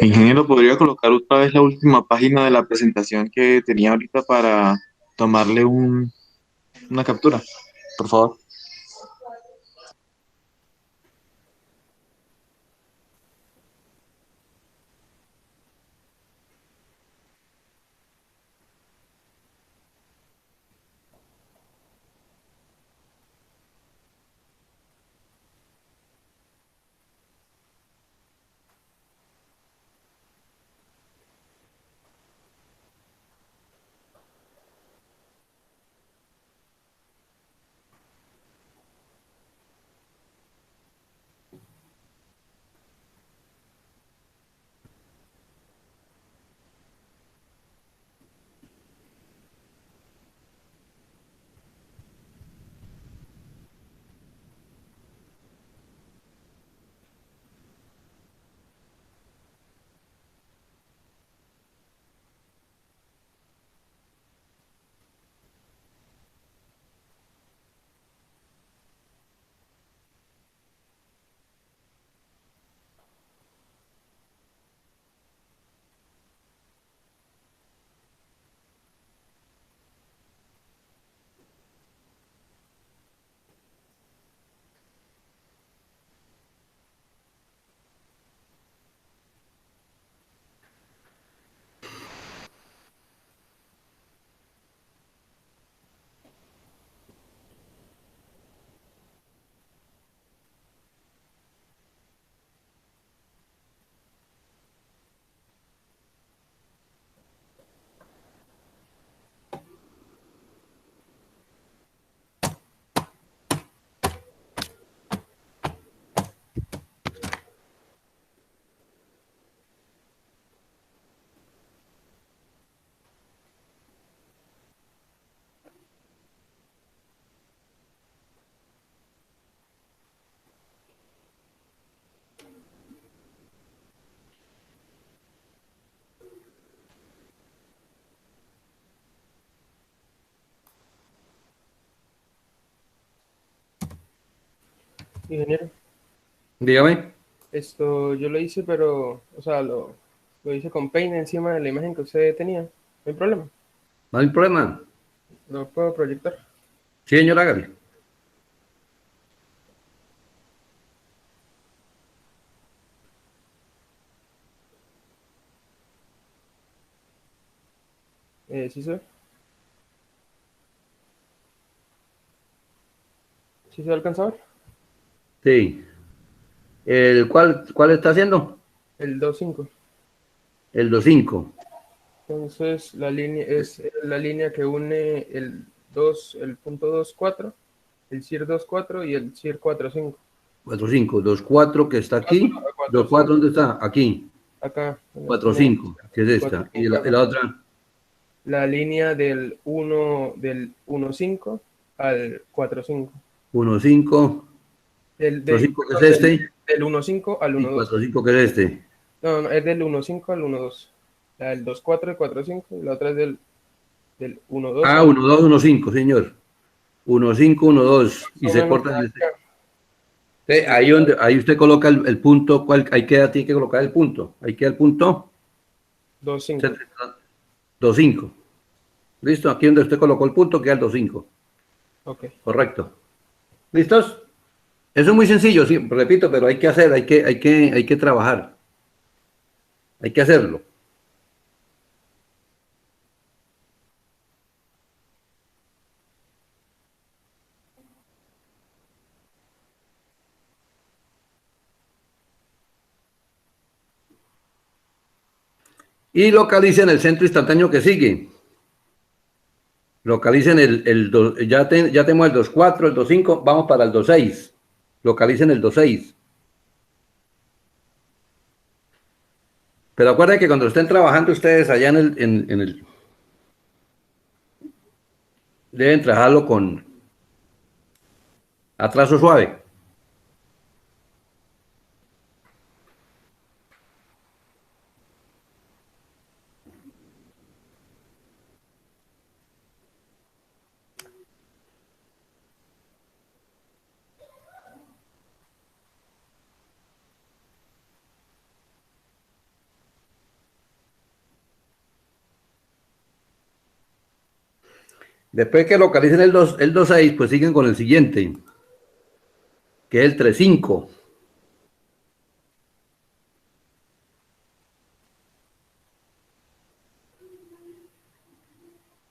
Ingeniero, ¿podría colocar otra vez la última página de la presentación que tenía ahorita para tomarle una captura, por favor? Ingeniero, Dígame. esto yo lo hice, pero, o sea, lo hice con Paint encima de la imagen que usted tenía. No hay problema. No hay problema. Lo puedo proyectar. Sí, señor, hágale. ¿Sí se ve? ¿Sí se alcanza a ver? Sí. ¿Cuál está haciendo? El 2.5. El 2.5. Entonces, la línea es la línea que une el punto 2.4, el CIR 2.4 y el CIR 4.5. 4.5. 2.4 que está aquí. 2.4, 4.5, ¿dónde está? Aquí. acá, en la esquina 4.5, derecha. que es esta. Y 4.5 acá. la otra, La línea del 1.5 al 4.5. 1.5. Perdón, 4.5 que es este. del 1.5 al Y 1.2. 4.5 que es este. No, no, es del 1.5 al 1.2. La del 2.4 y 4.5 y la otra es del 1.2 Ah, al 1.2, 1.5, señor. 1.5, 1.2. Y más o se menos corta en este. acá. Sí, Sí, ahí usted coloca el punto. Ahí queda, tiene que colocar el punto. Ahí queda el punto. 2.5. 2.5. ¿Listo? Aquí donde usted colocó el punto queda el 2.5. Ok. Correcto. ¿Listos? Eso es muy sencillo, sí, repito, pero hay que hacer, hay que trabajar. Hay que hacerlo. Y localicen el centro instantáneo que sigue. Localicen ya tenemos el 2.4, el 2.5, vamos para el 2.6. Localicen el 2.6. Pero acuérdense que cuando estén trabajando ustedes allá deben trabajarlo con atraso suave. Después que localicen el 2,6, pues siguen con el siguiente, que es el 3,5.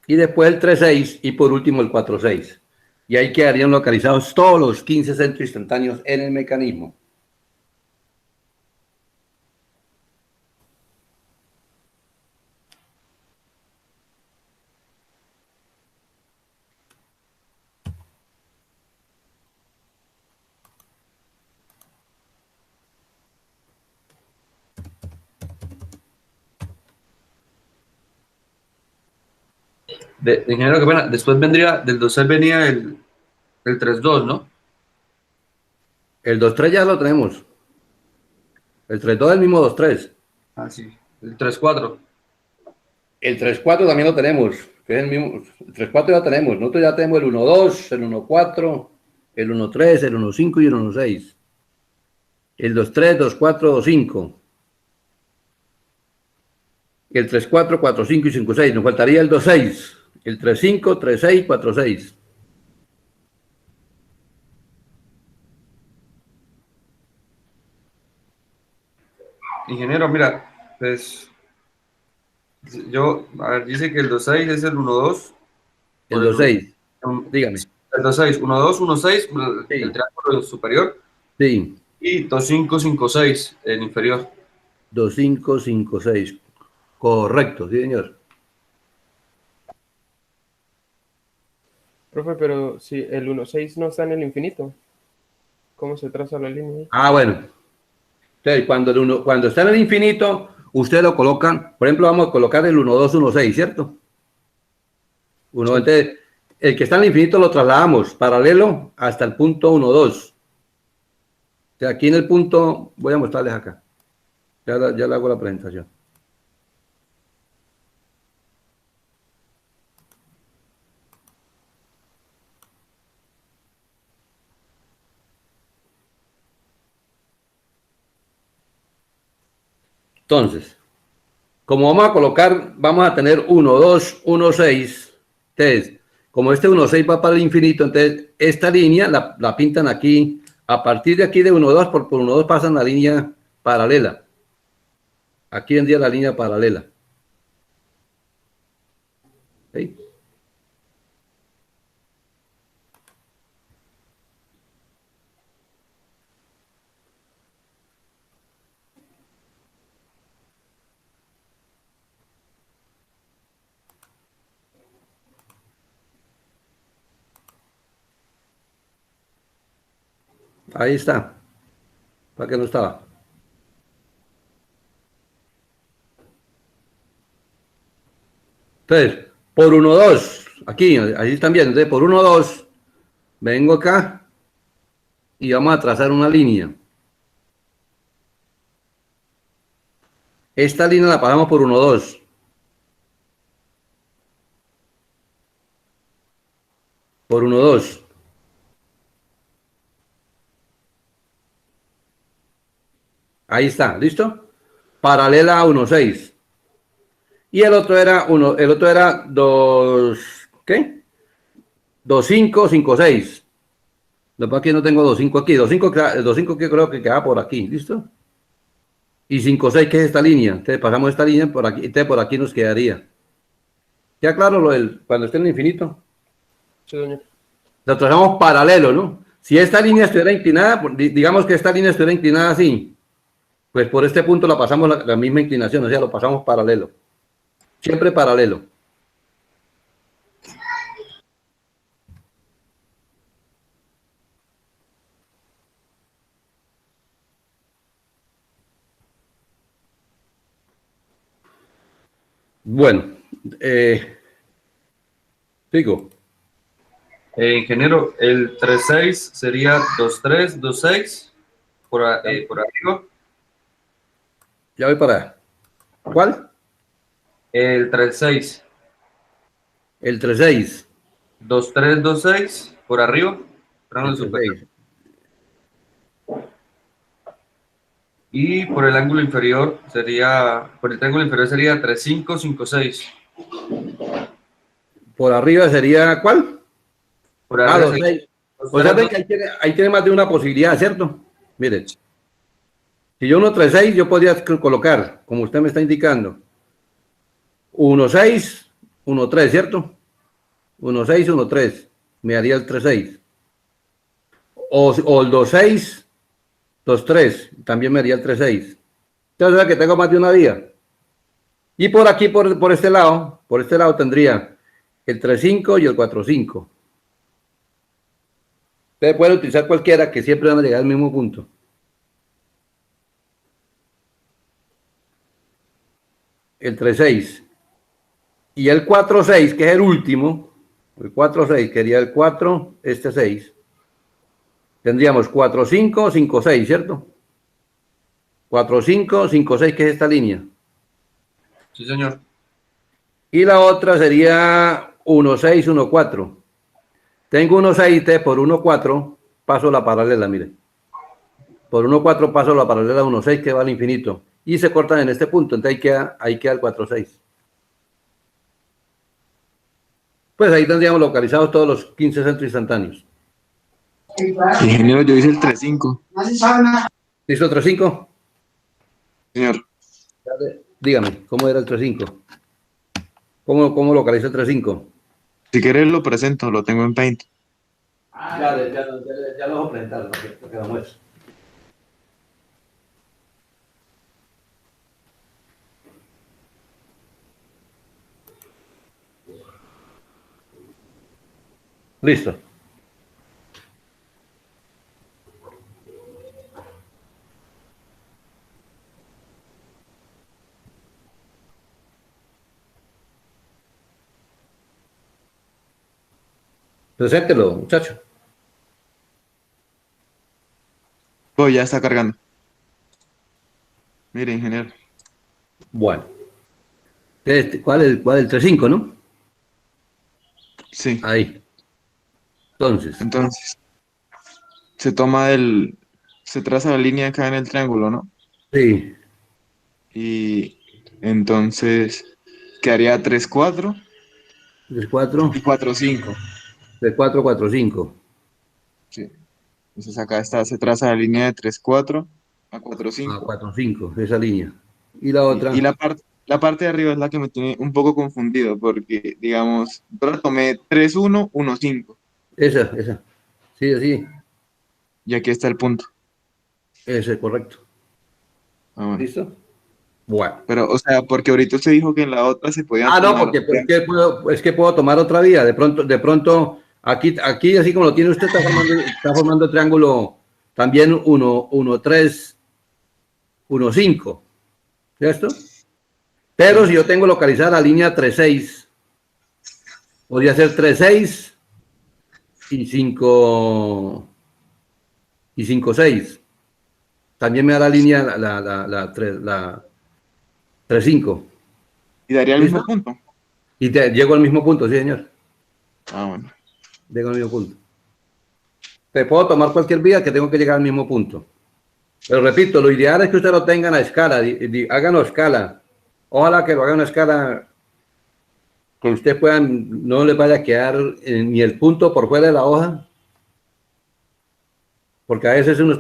Y después el 3,6 y por último el 4,6. Y ahí quedarían localizados todos los 15 centros instantáneos en el mecanismo. Ingeniero, qué pena. Después vendría, del 2.6 venía el 3.2, ¿no? El 2,3 ya lo tenemos. El 3,2 es el mismo 2,3. Ah, sí. El 3.4. El 3,4 también lo tenemos, que es el mismo. El 3,4 ya tenemos. Nosotros ya tenemos el 1,2, el 1,4, el 1,3, el 1,5 y el 1,6. El 2,3, 2,4, 2,5. El 3,4, 4,5 y 5,6. Nos faltaría el 2,6. El 3,5, 3,6, 4,6. Ingeniero, mira, pues a ver, dice que el 2.6 es el 1.2. El 2,6. El Dígame. 2.6, 1.2, 1.6, el Sí. triángulo superior. Sí. Y 2.5, 5.6, el inferior. 2,5, 5,6. Correcto, sí, señor. Profe, pero si el 1,6 no está en el infinito, ¿cómo se traza la línea ahí? Ah, bueno. Entonces, cuando está en el infinito, ustedes lo colocan, por ejemplo, vamos a colocar el 1,2, 1,6, ¿cierto? Entonces, el que está en el infinito lo trasladamos paralelo hasta el punto 1,2. O sea, aquí en el punto, voy a mostrarles acá. Ya le hago la presentación. Entonces, como vamos a tener 1,2, 1,6. Entonces, como este 1,6 va para el infinito, entonces esta línea la pintan aquí. A partir de aquí de 1,2, por 1,2 pasan la línea paralela. Aquí vendría la línea paralela. ¿Sí? Ahí está. ¿Para qué no estaba? Entonces, por 1,2, aquí, ahí están viendo. Entonces, por 1,2, vengo acá y vamos a trazar una línea. Esta línea la pasamos por 1,2. Por 1,2. Ahí está, ¿listo? Paralela a 1,6. Y el otro era 2, ¿qué? 2,5, 5,6. Lo que pasa es que no tengo 2,5 aquí. 2,5 que creo que queda por aquí, ¿listo? Y 5,6 que es esta línea. Entonces pasamos esta línea por aquí, entonces por aquí nos quedaría. Ya claro, cuando esté en el infinito. Sí, doña. Lo trazamos paralelo, ¿no? Si esta línea estuviera inclinada, digamos que esta línea estuviera inclinada así, pues por este punto la pasamos la misma inclinación, o sea, lo pasamos paralelo. Siempre paralelo. Bueno, sigo. Ingeniero, el 3.6 sería 2.3, 2.6 por arriba. Ya voy para allá. ¿Cuál? El 3.6, El 3,6. 2.3, 2.6 por arriba. Triángulo El superior. 3,6. Y por el ángulo inferior sería, por el triángulo inferior sería 3.5, 5.6. Por arriba sería, ¿cuál? Por Ah, arriba 2,6. los O sea, ceros ve que ahí tiene más de una posibilidad, ¿cierto? Mire, si yo 1,36, yo podría colocar, como usted me está indicando, 1,6, 1,3, ¿cierto? 1,6, 1,3. Me haría el 3,6. O el 2,6, 2,3. También me haría el 3,6. Entonces, que tengo más de una vía. Y por aquí, por este lado tendría el 3,5 y el 4,5. Ustedes pueden utilizar cualquiera que siempre van a llegar al mismo punto. El 3,6. Y el 4,6, que es el último, el 4,6, quería el 4, este 6. Tendríamos 4,5, 5,6, ¿cierto? 4,5, 5,6, que es esta línea. Sí, señor. Y la otra sería 1,6, 1,4. Tengo 1,6 por 1,4, paso la paralela, mire. Por 1,4 paso la paralela 1,6 que va al infinito. Y se cortan en este punto, entonces ahí queda el 4,6. Pues ahí tendríamos localizados todos los 15 centros instantáneos. Ingeniero, yo hice el 3,5. ¿Listo, 3,5? Señor, Dígame, ¿cómo era el 3,5? ¿Cómo localiza el 3,5? si quieres lo presento, lo tengo en Paint. Ya lo vamos a presentar, porque lo muestro. Listo. Preséntelo, muchacho. Pues ya está cargando. Mire, ingeniero. Bueno. ¿Cuál es el 3,5, no? Sí. Ahí. Entonces, Entonces, se traza la línea acá en el triángulo, ¿no? sí, Y entonces quedaría 3,4 3,4, y 4,5. 3,4, 4,5. Sí. Entonces acá se traza la línea de 3,4 a Ah, 4,5. 4,5, esa línea. Y la Sí. Y otra, la parte de arriba es la que me tiene un poco confundido porque, digamos, yo la tomé 3,1, 1,5. esa. Sí, así. Y aquí está el punto. Ese es correcto. Ah, bueno. ¿Listo? Bueno. Pero, o sea, porque ahorita usted dijo que en la otra se podían Ah, no, tomar. porque es que puedo tomar otra vía. De pronto, aquí, así como lo tiene usted, está formando el triángulo también 1, 3, 1, 5. ¿Cierto? Pero si yo tengo localizada la línea 3,6, podría ser 3,6 y 5,6. También me da la línea la 3,5. Y daría el ¿Listo? mismo punto. Y llego al mismo punto, sí, señor. Ah, bueno. Llego al mismo punto. Te puedo tomar cualquier vía que tengo que llegar al mismo punto. Pero repito, lo ideal es que usted lo tengan a escala, háganlo a escala. Ojalá que lo hagan a escala que usted pueda, no le vaya a quedar ni el punto por fuera de la hoja, porque a veces uno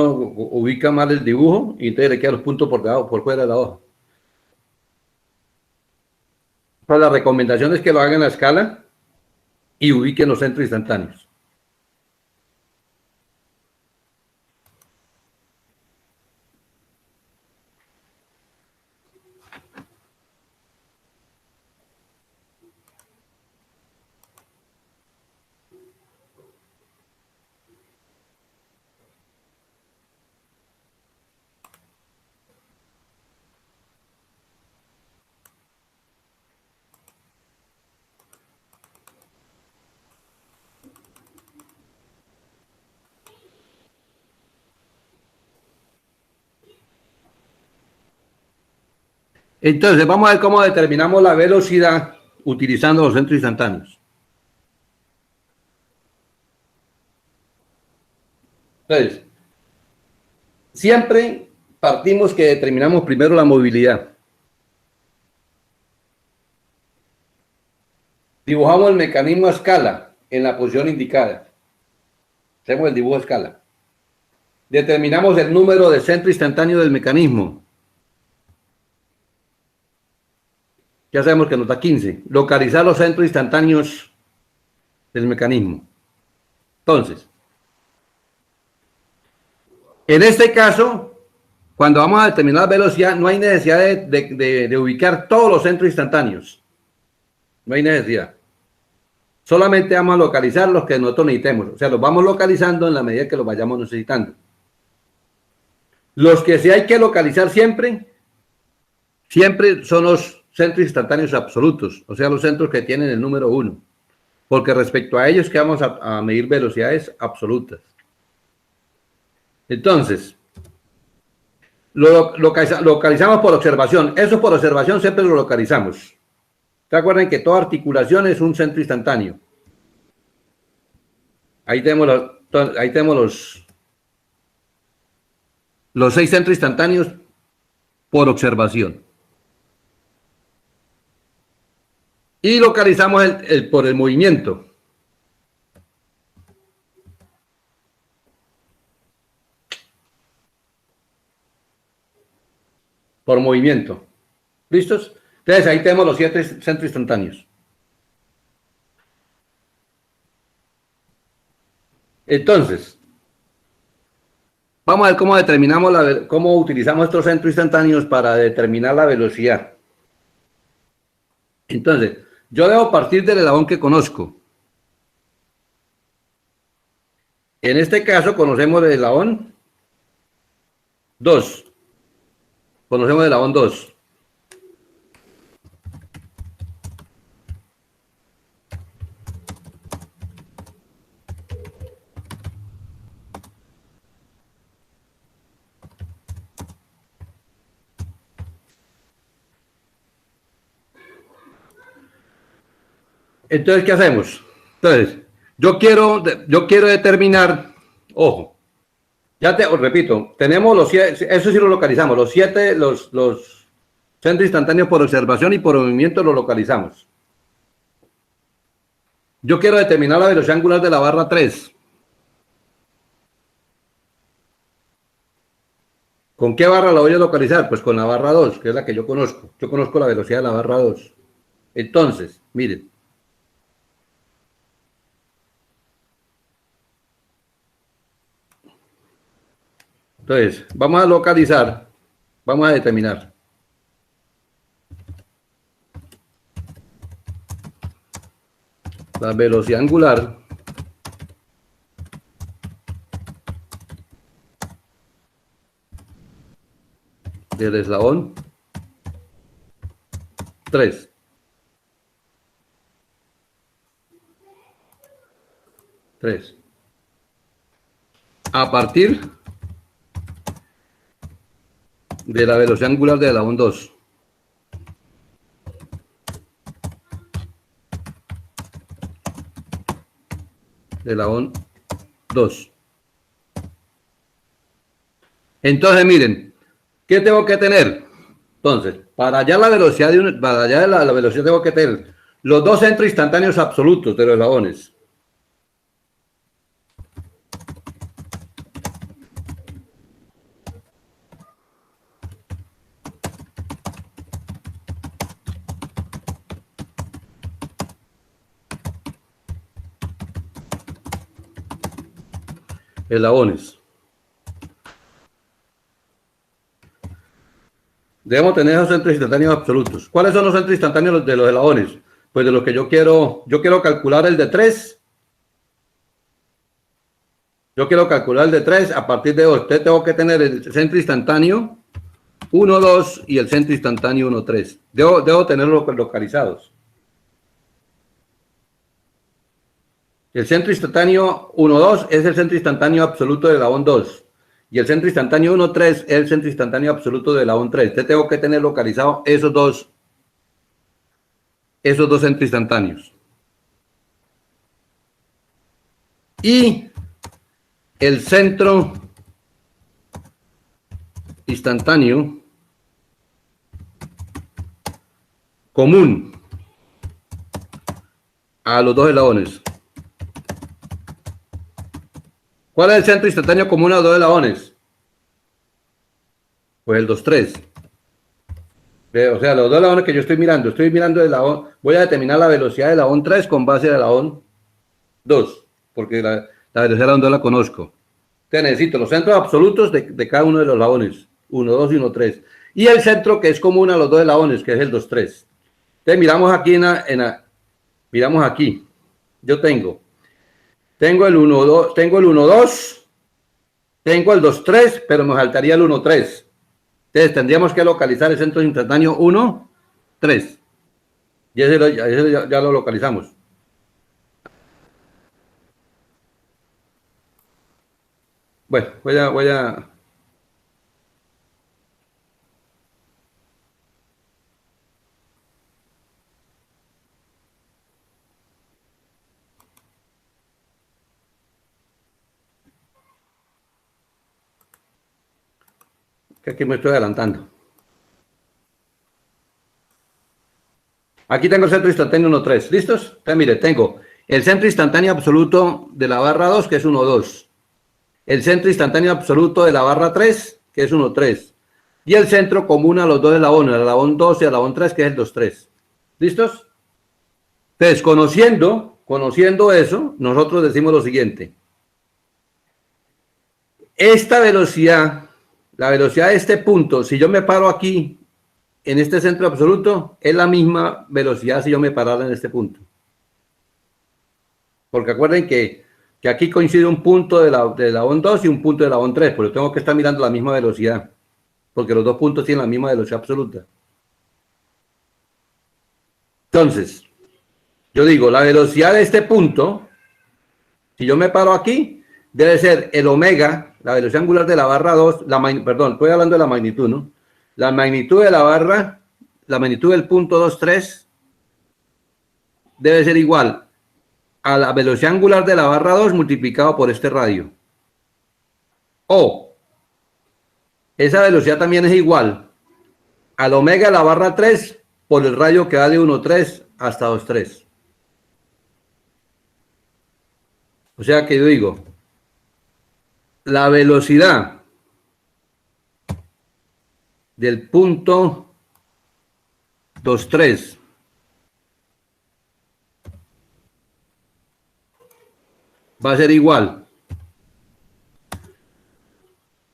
ubica mal el dibujo y entonces le quedan los puntos por debajo, por fuera de la hoja. Pues la recomendación es que lo hagan a escala y ubiquen los centros instantáneos. Entonces, vamos a ver cómo determinamos la velocidad utilizando los centros instantáneos. Entonces, siempre partimos que determinamos primero la movilidad. Dibujamos el mecanismo a escala en la posición indicada. Hacemos el dibujo a escala. Determinamos el número de centro instantáneo del mecanismo. Ya sabemos que nos da 15. Localizar los centros instantáneos del mecanismo. Entonces, en este caso, cuando vamos a determinar la velocidad, no hay necesidad de ubicar todos los centros instantáneos. No hay necesidad. Solamente vamos a localizar los que nosotros necesitemos. O sea, los vamos localizando en la medida que los vayamos necesitando. Los que sí hay que localizar siempre son los centros instantáneos absolutos. O sea, los centros que tienen el número 1. Porque respecto a ellos que vamos a medir velocidades absolutas. Entonces, lo localizamos por observación. Eso por observación siempre lo localizamos. ¿Se acuerdan que toda articulación es un centro instantáneo? Ahí tenemos los 6 centros instantáneos por observación. Y localizamos por el movimiento. Por movimiento. ¿Listos? Entonces ahí tenemos los 7 centros instantáneos. Entonces, vamos a ver cómo utilizamos estos centros instantáneos para determinar la velocidad. Entonces, yo debo partir del eslabón que conozco. En este caso conocemos el eslabón 2. Conocemos el eslabón 2. Entonces, ¿qué hacemos? Entonces, yo quiero determinar, ojo, os repito, tenemos los 7, eso sí lo localizamos, los centros instantáneos por observación y por movimiento lo localizamos. Yo quiero determinar la velocidad angular de la barra 3. ¿Con qué barra la voy a localizar? Pues con la barra 2, que es la que yo conozco. Yo conozco la velocidad de la barra 2. Entonces, miren. Entonces, vamos a localizar, vamos a determinar. La velocidad angular del eslabón 3. A partir de la velocidad angular del eslabón 2. Del eslabón 2. Entonces, miren, ¿qué tengo que tener? Entonces, para hallar la velocidad la velocidad tengo que tener los 2 centros instantáneos absolutos de los eslabones. Eslabones. Debemos tener esos centros instantáneos absolutos. ¿Cuáles son los centros instantáneos de los eslabones? Pues de los que yo quiero calcular el de 3. Yo quiero calcular el de 3 a partir de 2. Entonces tengo que tener el centro instantáneo 1, 2 y el centro instantáneo 1, 3. Debo tenerlos localizados. El centro instantáneo 1, 2 es el centro instantáneo absoluto del eslabón 2. Y el centro instantáneo 1, 3 es el centro instantáneo absoluto del eslabón 3. Entonces tengo que tener localizados esos dos centros instantáneos. Y el centro instantáneo común a los dos eslabones. ¿Cuál es el centro instantáneo común a los dos eslabones? Pues el 2, 3. O sea, los dos eslabones que yo estoy mirando el eslabón, voy a determinar la velocidad del eslabón 3 con base del eslabón 2, porque la velocidad del eslabón 2 la conozco. Entonces necesito los centros absolutos de cada uno de los eslabones, 1, 2 y 1, 3. Y el centro que es común a los dos eslabones, que es el 2, 3. Entonces miramos aquí, miramos aquí. Yo tengo el 1, 2, tengo el 1, 2, tengo el 2, 3, pero me faltaría el 1, 3. Entonces tendríamos que localizar el centro instantáneo 1, 3. Y ese ya lo localizamos. Bueno, voy a... Que aquí me estoy adelantando. Aquí tengo el centro instantáneo 1, 3. ¿Listos? Entonces, mire, tengo el centro instantáneo absoluto de la barra 2, que es 1, 2. El centro instantáneo absoluto de la barra 3, que es 1, 3. Y el centro común a los dos eslabones, el eslabón 2 y el eslabón 3, que es el 2, 3. ¿Listos? Entonces, conociendo eso, nosotros decimos lo siguiente. Esta velocidad, la velocidad de este punto, si yo me paro aquí, en este centro absoluto, es la misma velocidad si yo me parara en este punto. Porque acuerden que aquí coincide un punto de la eslabón 2 y un punto de la eslabón 3, pero tengo que estar mirando la misma velocidad, porque los dos puntos tienen la misma velocidad absoluta. Entonces, yo digo, la velocidad de este punto, si yo me paro aquí, debe ser el omega, la velocidad angular de la barra 2, perdón, estoy hablando de la magnitud, ¿no? La magnitud de la barra, la magnitud del punto 2, 3, debe ser igual a la velocidad angular de la barra 2 multiplicado por este radio. O esa velocidad también es igual al omega de la barra 3 por el radio que va de 1,3 hasta 2,3. O sea que yo digo, la velocidad del punto 2,3 va a ser igual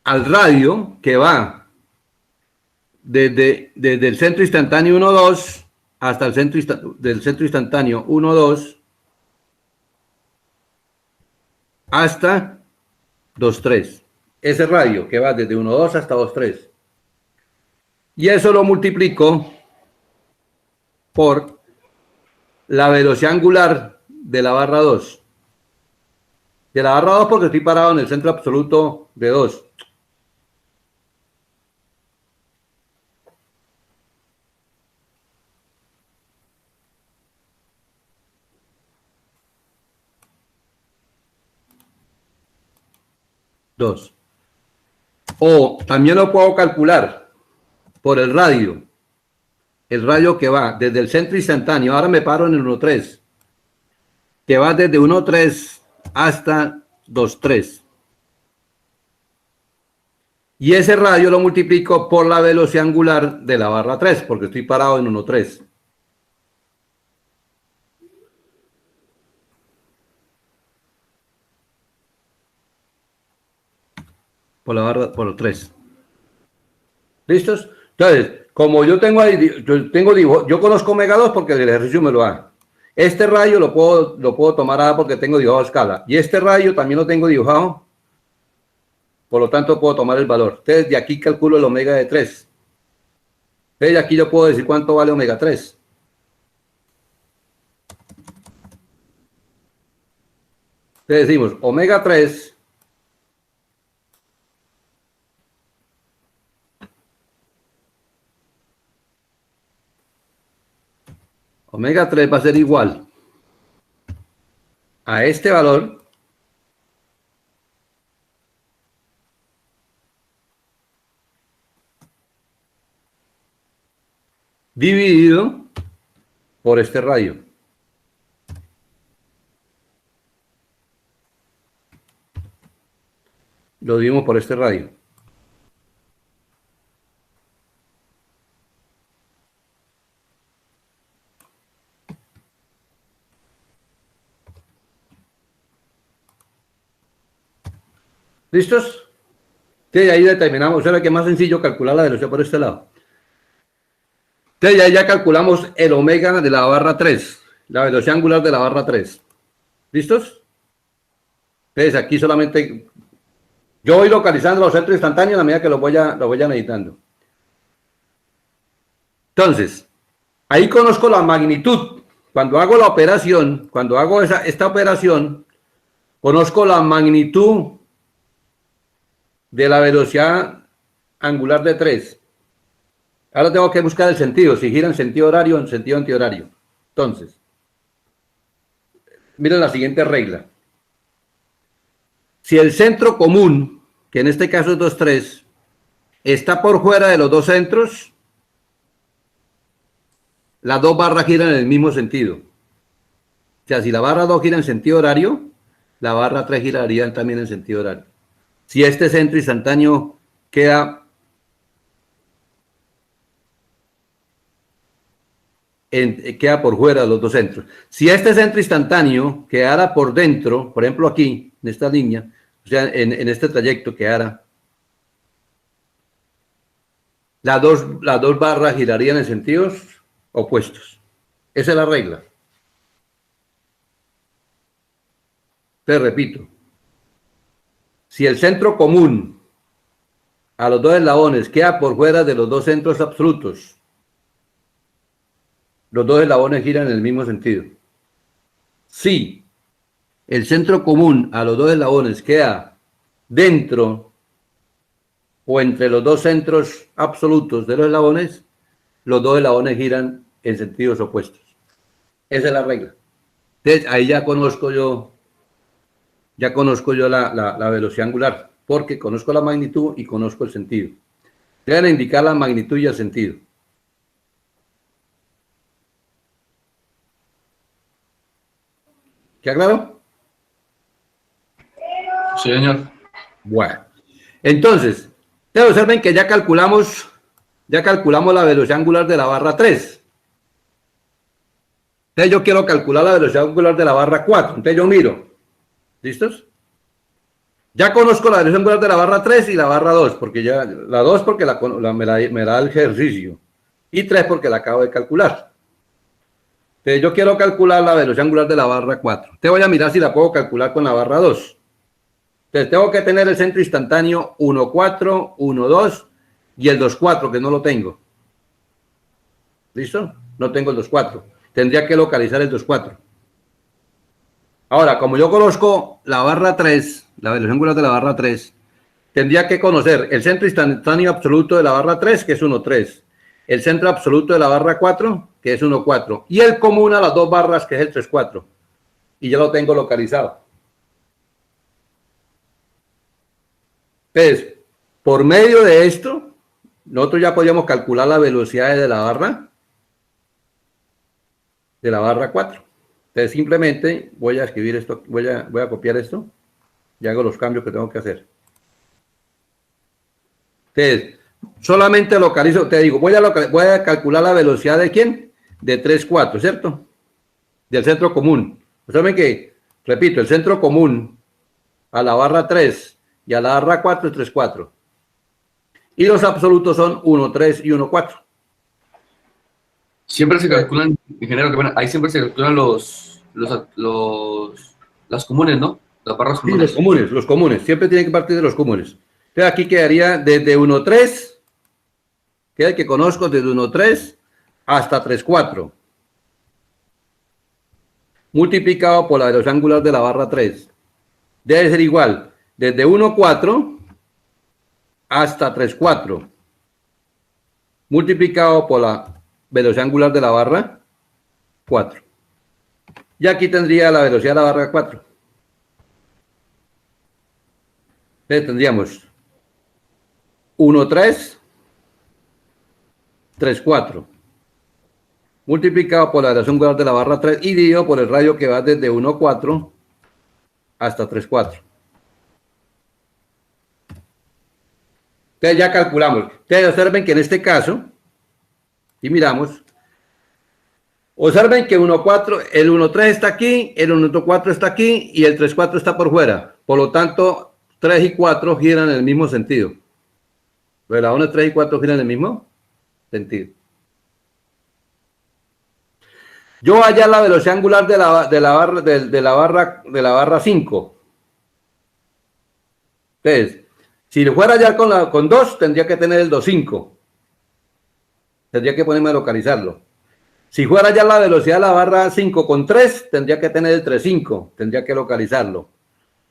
al radio que va desde el centro instantáneo 1,2 hasta el del centro instantáneo 1,2 hasta 2,3. Ese radio que va desde 1,2 hasta 2,3. Y eso lo multiplico por la velocidad angular de la barra 2. De la barra 2 porque estoy parado en el centro absoluto de 2. O también lo puedo calcular por el radio que va desde el centro instantáneo, ahora me paro en el 1,3, que va desde 1,3 hasta 2,3. Y ese radio lo multiplico por la velocidad angular de la barra 3, porque estoy parado en 1,3. Por la barra, por los 3. ¿Listos? Entonces, como yo conozco omega 2 porque el ejercicio me lo da. Este radio lo puedo tomar A porque tengo dibujado a escala. Y este radio también lo tengo dibujado. Por lo tanto, puedo tomar el valor. Entonces, de aquí calculo el omega de 3. Entonces, de aquí yo puedo decir cuánto vale omega 3. Entonces, decimos omega 3 omega 3 va a ser igual a este valor dividido por este radio. lo dividimos por este radio. ¿Listos? Entonces ahí determinamos, ahora que es más sencillo calcular la velocidad por este lado. Entonces ya calculamos el omega de la barra 3, la velocidad angular de la barra 3. ¿Listos? Entonces aquí solamente yo voy localizando los centros instantáneos a medida que los voy meditando. Entonces, ahí conozco la magnitud. Cuando hago la operación, cuando hago esta operación, conozco la magnitud de la velocidad angular de 3. Ahora tengo que buscar el sentido, si gira en sentido horario o en sentido antihorario. Entonces, miren la siguiente regla. Si el centro común, que en este caso es 2,3, está por fuera de los dos centros, las dos barras giran en el mismo sentido. O sea, si la barra 2 gira en sentido horario, la barra 3 giraría también en sentido horario. Si este centro instantáneo queda por fuera de los dos centros. Si este centro instantáneo quedara por dentro, por ejemplo aquí, en esta línea, o sea, en este trayecto quedara, las dos barras girarían en sentidos opuestos. Esa es la regla. Te repito. Si el centro común a los dos eslabones queda por fuera de los dos centros absolutos, los dos eslabones giran en el mismo sentido. Si el centro común a los dos eslabones queda dentro o entre los dos centros absolutos de los eslabones, los dos eslabones giran en sentidos opuestos. Esa es la regla. Entonces, ahí ya conozco yo la velocidad angular, porque conozco la magnitud y conozco el sentido. Deben indicar la magnitud y el sentido. ¿Queda claro? Sí, señor. Bueno, entonces, ustedes observen que ya calculamos la velocidad angular de la barra 3. Entonces yo quiero calcular la velocidad angular de la barra 4. Entonces yo miro. ¿Listos? Ya conozco la velocidad angular de la barra 3 y la barra 2, porque ya la 2 porque me da el ejercicio y 3 porque la acabo de calcular. Entonces yo quiero calcular la velocidad angular de la barra 4. Te voy a mirar si la puedo calcular con la barra 2. Entonces tengo que tener el centro instantáneo 1,4, 1,2 y el 2,4 que no lo tengo. ¿Listo? No tengo el 2,4. Tendría que localizar el 2,4. Ahora, como yo conozco la barra 3, la velocidad angular de la barra 3, tendría que conocer el centro instantáneo absoluto de la barra 3, que es 1,3, el centro absoluto de la barra 4, que es 1,4, y el común a las dos barras, que es el 3,4. Y ya lo tengo localizado. Entonces, por medio de esto, nosotros ya podríamos calcular la velocidad de la barra 4. Entonces simplemente voy a escribir esto, voy a copiar esto y hago los cambios que tengo que hacer. Entonces, solamente localizo, te digo, voy a calcular la velocidad de ¿quién? De 3,4, ¿cierto? Del centro común. Observen que, repito, el centro común a la barra 3 y a la barra 4 es 3,4. Y los absolutos son 1,3 y 1,4. Siempre se calculan, ingeniero, que bueno, ahí siempre se calculan las comunes, ¿no? Las barras Sí, comunes. los comunes, siempre tienen que partir de los comunes. Entonces aquí quedaría desde 1,3, que es el que conozco, desde 1,3 hasta 3,4, multiplicado por la velocidad angular de la barra 3. Debe ser igual, desde 1,4 hasta 3,4, multiplicado por la velocidad angular de la barra 4. Y aquí tendría la velocidad de la barra 4. Entonces tendríamos 1,3, 3,4, multiplicado por la velocidad angular de la barra 3 y dividido por el radio que va desde 1,4 hasta 3,4. Entonces ya calculamos. Ustedes observen que en este caso, y miramos, observen que el 1.3 está aquí, el 1.4 está aquí y el 3.4 está por fuera. Por lo tanto, 3 y 4 giran en el mismo sentido. Los eslabones 3 y 4 giran en el mismo sentido. Yo hallar la velocidad angular de la barra 5. Entonces, si fuera ya con 2, tendría que tener el 2.5. Tendría que ponerme a localizarlo. Si fuera ya la velocidad de la barra 5 con 3, tendría que tener el 3.5. Tendría que localizarlo.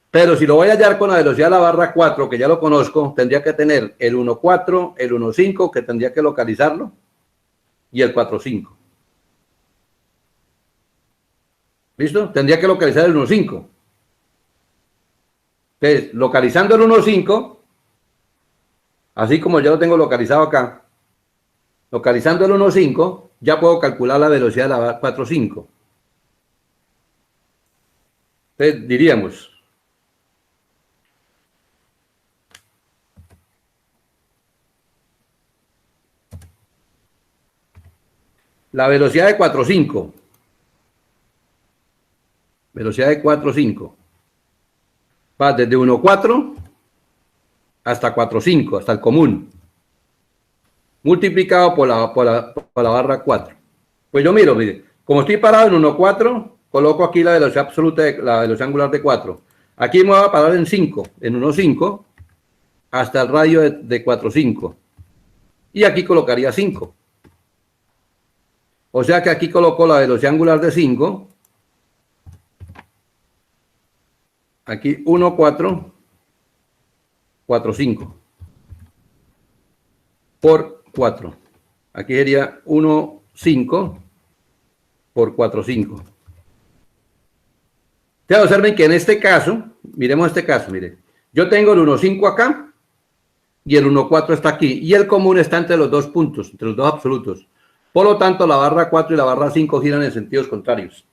Pero si lo voy a hallar con la velocidad de la barra 4, que ya lo conozco, tendría que tener el 1.4, el 1.5, que tendría que localizarlo, y el 4.5. ¿Listo? Tendría que localizar el 1.5. Entonces, localizando el 1.5, así como yo lo tengo localizado acá, localizando el 1.5, ya puedo calcular la velocidad de la 4.5. Entonces, diríamos, la velocidad de 4.5. Velocidad de 4.5. Va desde 1.4 hasta 4.5, hasta el común. Multiplicado por la barra 4. Pues yo miro, mire, como estoy parado en 1.4, coloco aquí la velocidad absoluta, la velocidad angular de 4. Aquí me voy a parar en 5, en 1.5, hasta el radio de 4.5. Y aquí colocaría 5. O sea que aquí coloco la velocidad angular de 5. Aquí 1.4, 4.5. Por 4. Aquí sería 1.5 por 4.5. Ustedes observen que en este caso, miremos este caso, mire, yo tengo el 1.5 acá y el 1.4 está aquí y el común está entre los dos puntos, entre los dos absolutos. Por lo tanto, la barra 4 y la barra 5 giran en sentidos contrarios.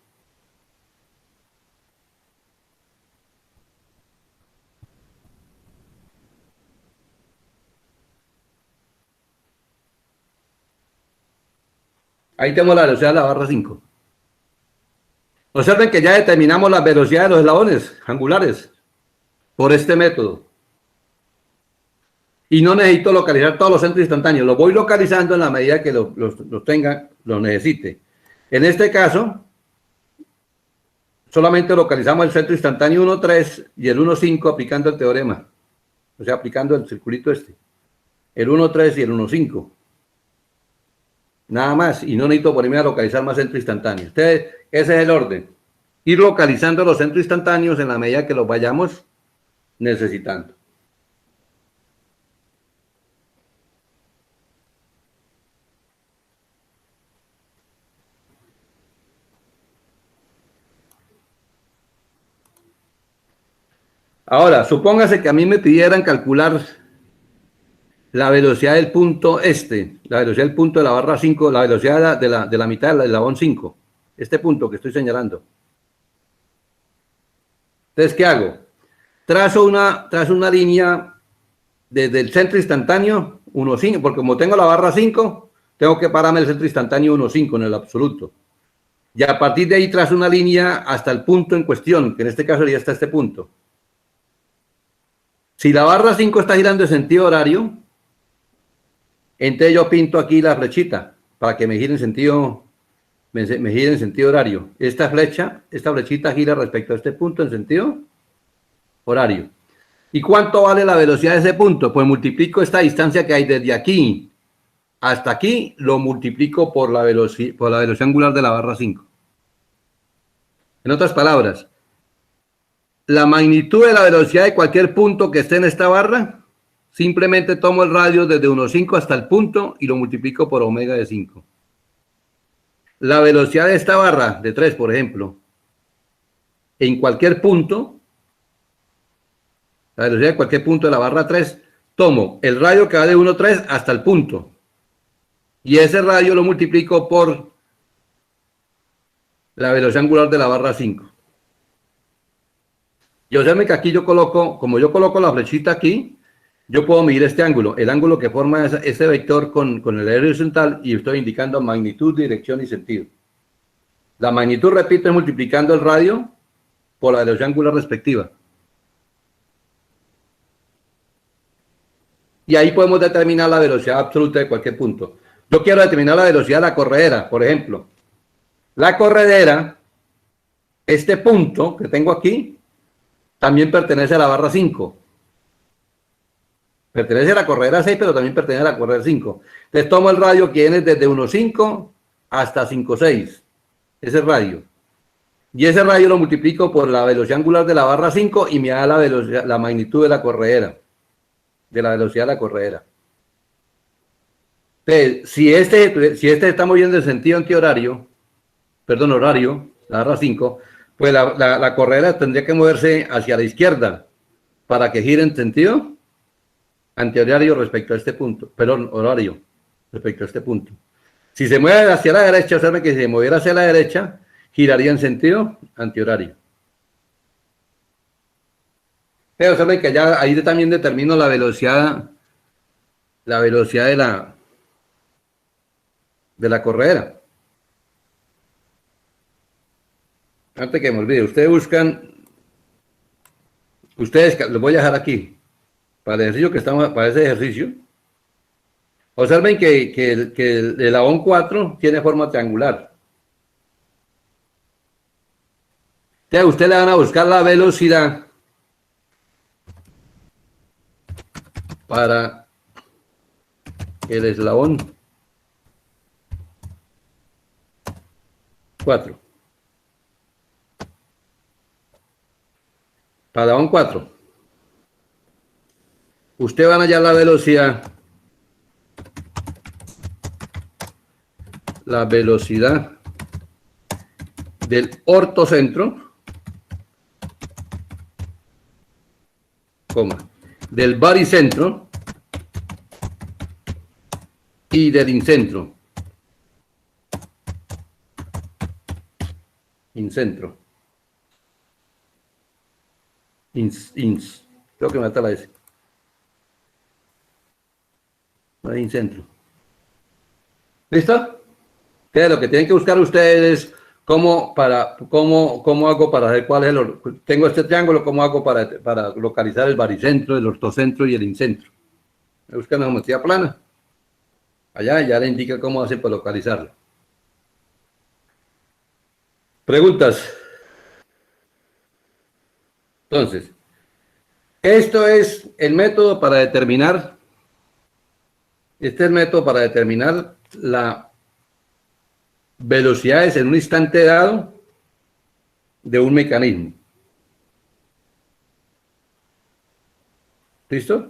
Ahí tenemos la velocidad de la barra 5. Observen que ya determinamos la velocidad de los eslabones angulares por este método. Y no necesito localizar todos los centros instantáneos. Los voy localizando en la medida que los tenga, los necesite. En este caso, solamente localizamos el centro instantáneo 1.3 y el 1.5 aplicando el teorema. O sea, aplicando el circulito este. El 1.3 y el 1.5. Nada más, y no necesito ponerme a localizar más centros instantáneos. Entonces, ese es el orden. Ir localizando los centros instantáneos en la medida que los vayamos necesitando. Ahora, supóngase que a mí me pidieran calcular la velocidad del punto la velocidad del punto de la barra 5, la velocidad de la mitad del eslabón 5, este punto que estoy señalando. Entonces, ¿qué hago? Trazo una línea desde el centro instantáneo 1.5, porque como tengo la barra 5, tengo que pararme el centro instantáneo 1.5 en el absoluto. Y a partir de ahí trazo una línea hasta el punto en cuestión, que en este caso sería hasta este punto. Si la barra 5 está girando en sentido horario, entonces yo pinto aquí la flechita para que me gire en sentido, me gire en sentido horario. Esta flechita gira respecto a este punto en sentido horario. ¿Y cuánto vale la velocidad de ese punto? Pues multiplico esta distancia que hay desde aquí hasta aquí, lo multiplico por la velocidad angular de la barra 5. En otras palabras, la magnitud de la velocidad de cualquier punto que esté en esta barra, simplemente tomo el radio desde 1.5 hasta el punto y lo multiplico por omega de 5. La velocidad de esta barra, de 3, por ejemplo, en cualquier punto, la velocidad de cualquier punto de la barra 3, tomo el radio que va de 1.3 hasta el punto. Y ese radio lo multiplico por la velocidad angular de la barra 5. Y observen que aquí yo coloco, como yo coloco la flechita aquí, yo puedo medir este ángulo, el ángulo que forma ese vector con el eje horizontal, y estoy indicando magnitud, dirección y sentido. La magnitud, repito, es multiplicando el radio por la velocidad angular respectiva. Y ahí podemos determinar la velocidad absoluta de cualquier punto. Yo quiero determinar la velocidad de la corredera, por ejemplo. La corredera, este punto que tengo aquí, también pertenece a la barra 5. Pertenece a la corredera 6, pero también pertenece a la corredera 5. Entonces tomo el radio que viene desde 1,5 hasta 5,6. Ese radio. Y ese radio lo multiplico por la velocidad angular de la barra 5 y me da la magnitud de la corredera. De la velocidad de la corredera. Entonces, si este está moviendo en sentido antihorario, perdón, horario, la barra 5, pues la corredera tendría que moverse hacia la izquierda para que gire en sentido antihorario respecto a este punto, perdón, horario respecto a este punto. Si se mueve hacia la derecha, observen que si se moviera hacia la derecha, giraría en sentido antihorario. Pero observen que ya ahí también determino la velocidad de la corredera. Antes que me olvide, ustedes los voy a dejar aquí, para el ejercicio que estamos, para ese ejercicio. Observen que el eslabón 4 tiene forma triangular. Entonces, ustedes le van a buscar la velocidad para el eslabón 4. Para el eslabón 4. Ustedes van a hallar la velocidad del ortocentro, del baricentro y del incentro. Incentro. Creo que me mata la S. No hay incentro. ¿Listo? Lo que tienen que buscar ustedes es cómo hago para saber cuál es tengo este triángulo, cómo hago para localizar el baricentro, el ortocentro y el incentro. Me buscan la geometría plana. Allá ya le indica cómo hace para localizarlo. Preguntas. Entonces, esto es el método para determinar. Este es el método para determinar la velocidades en un instante dado de un mecanismo. ¿Listo?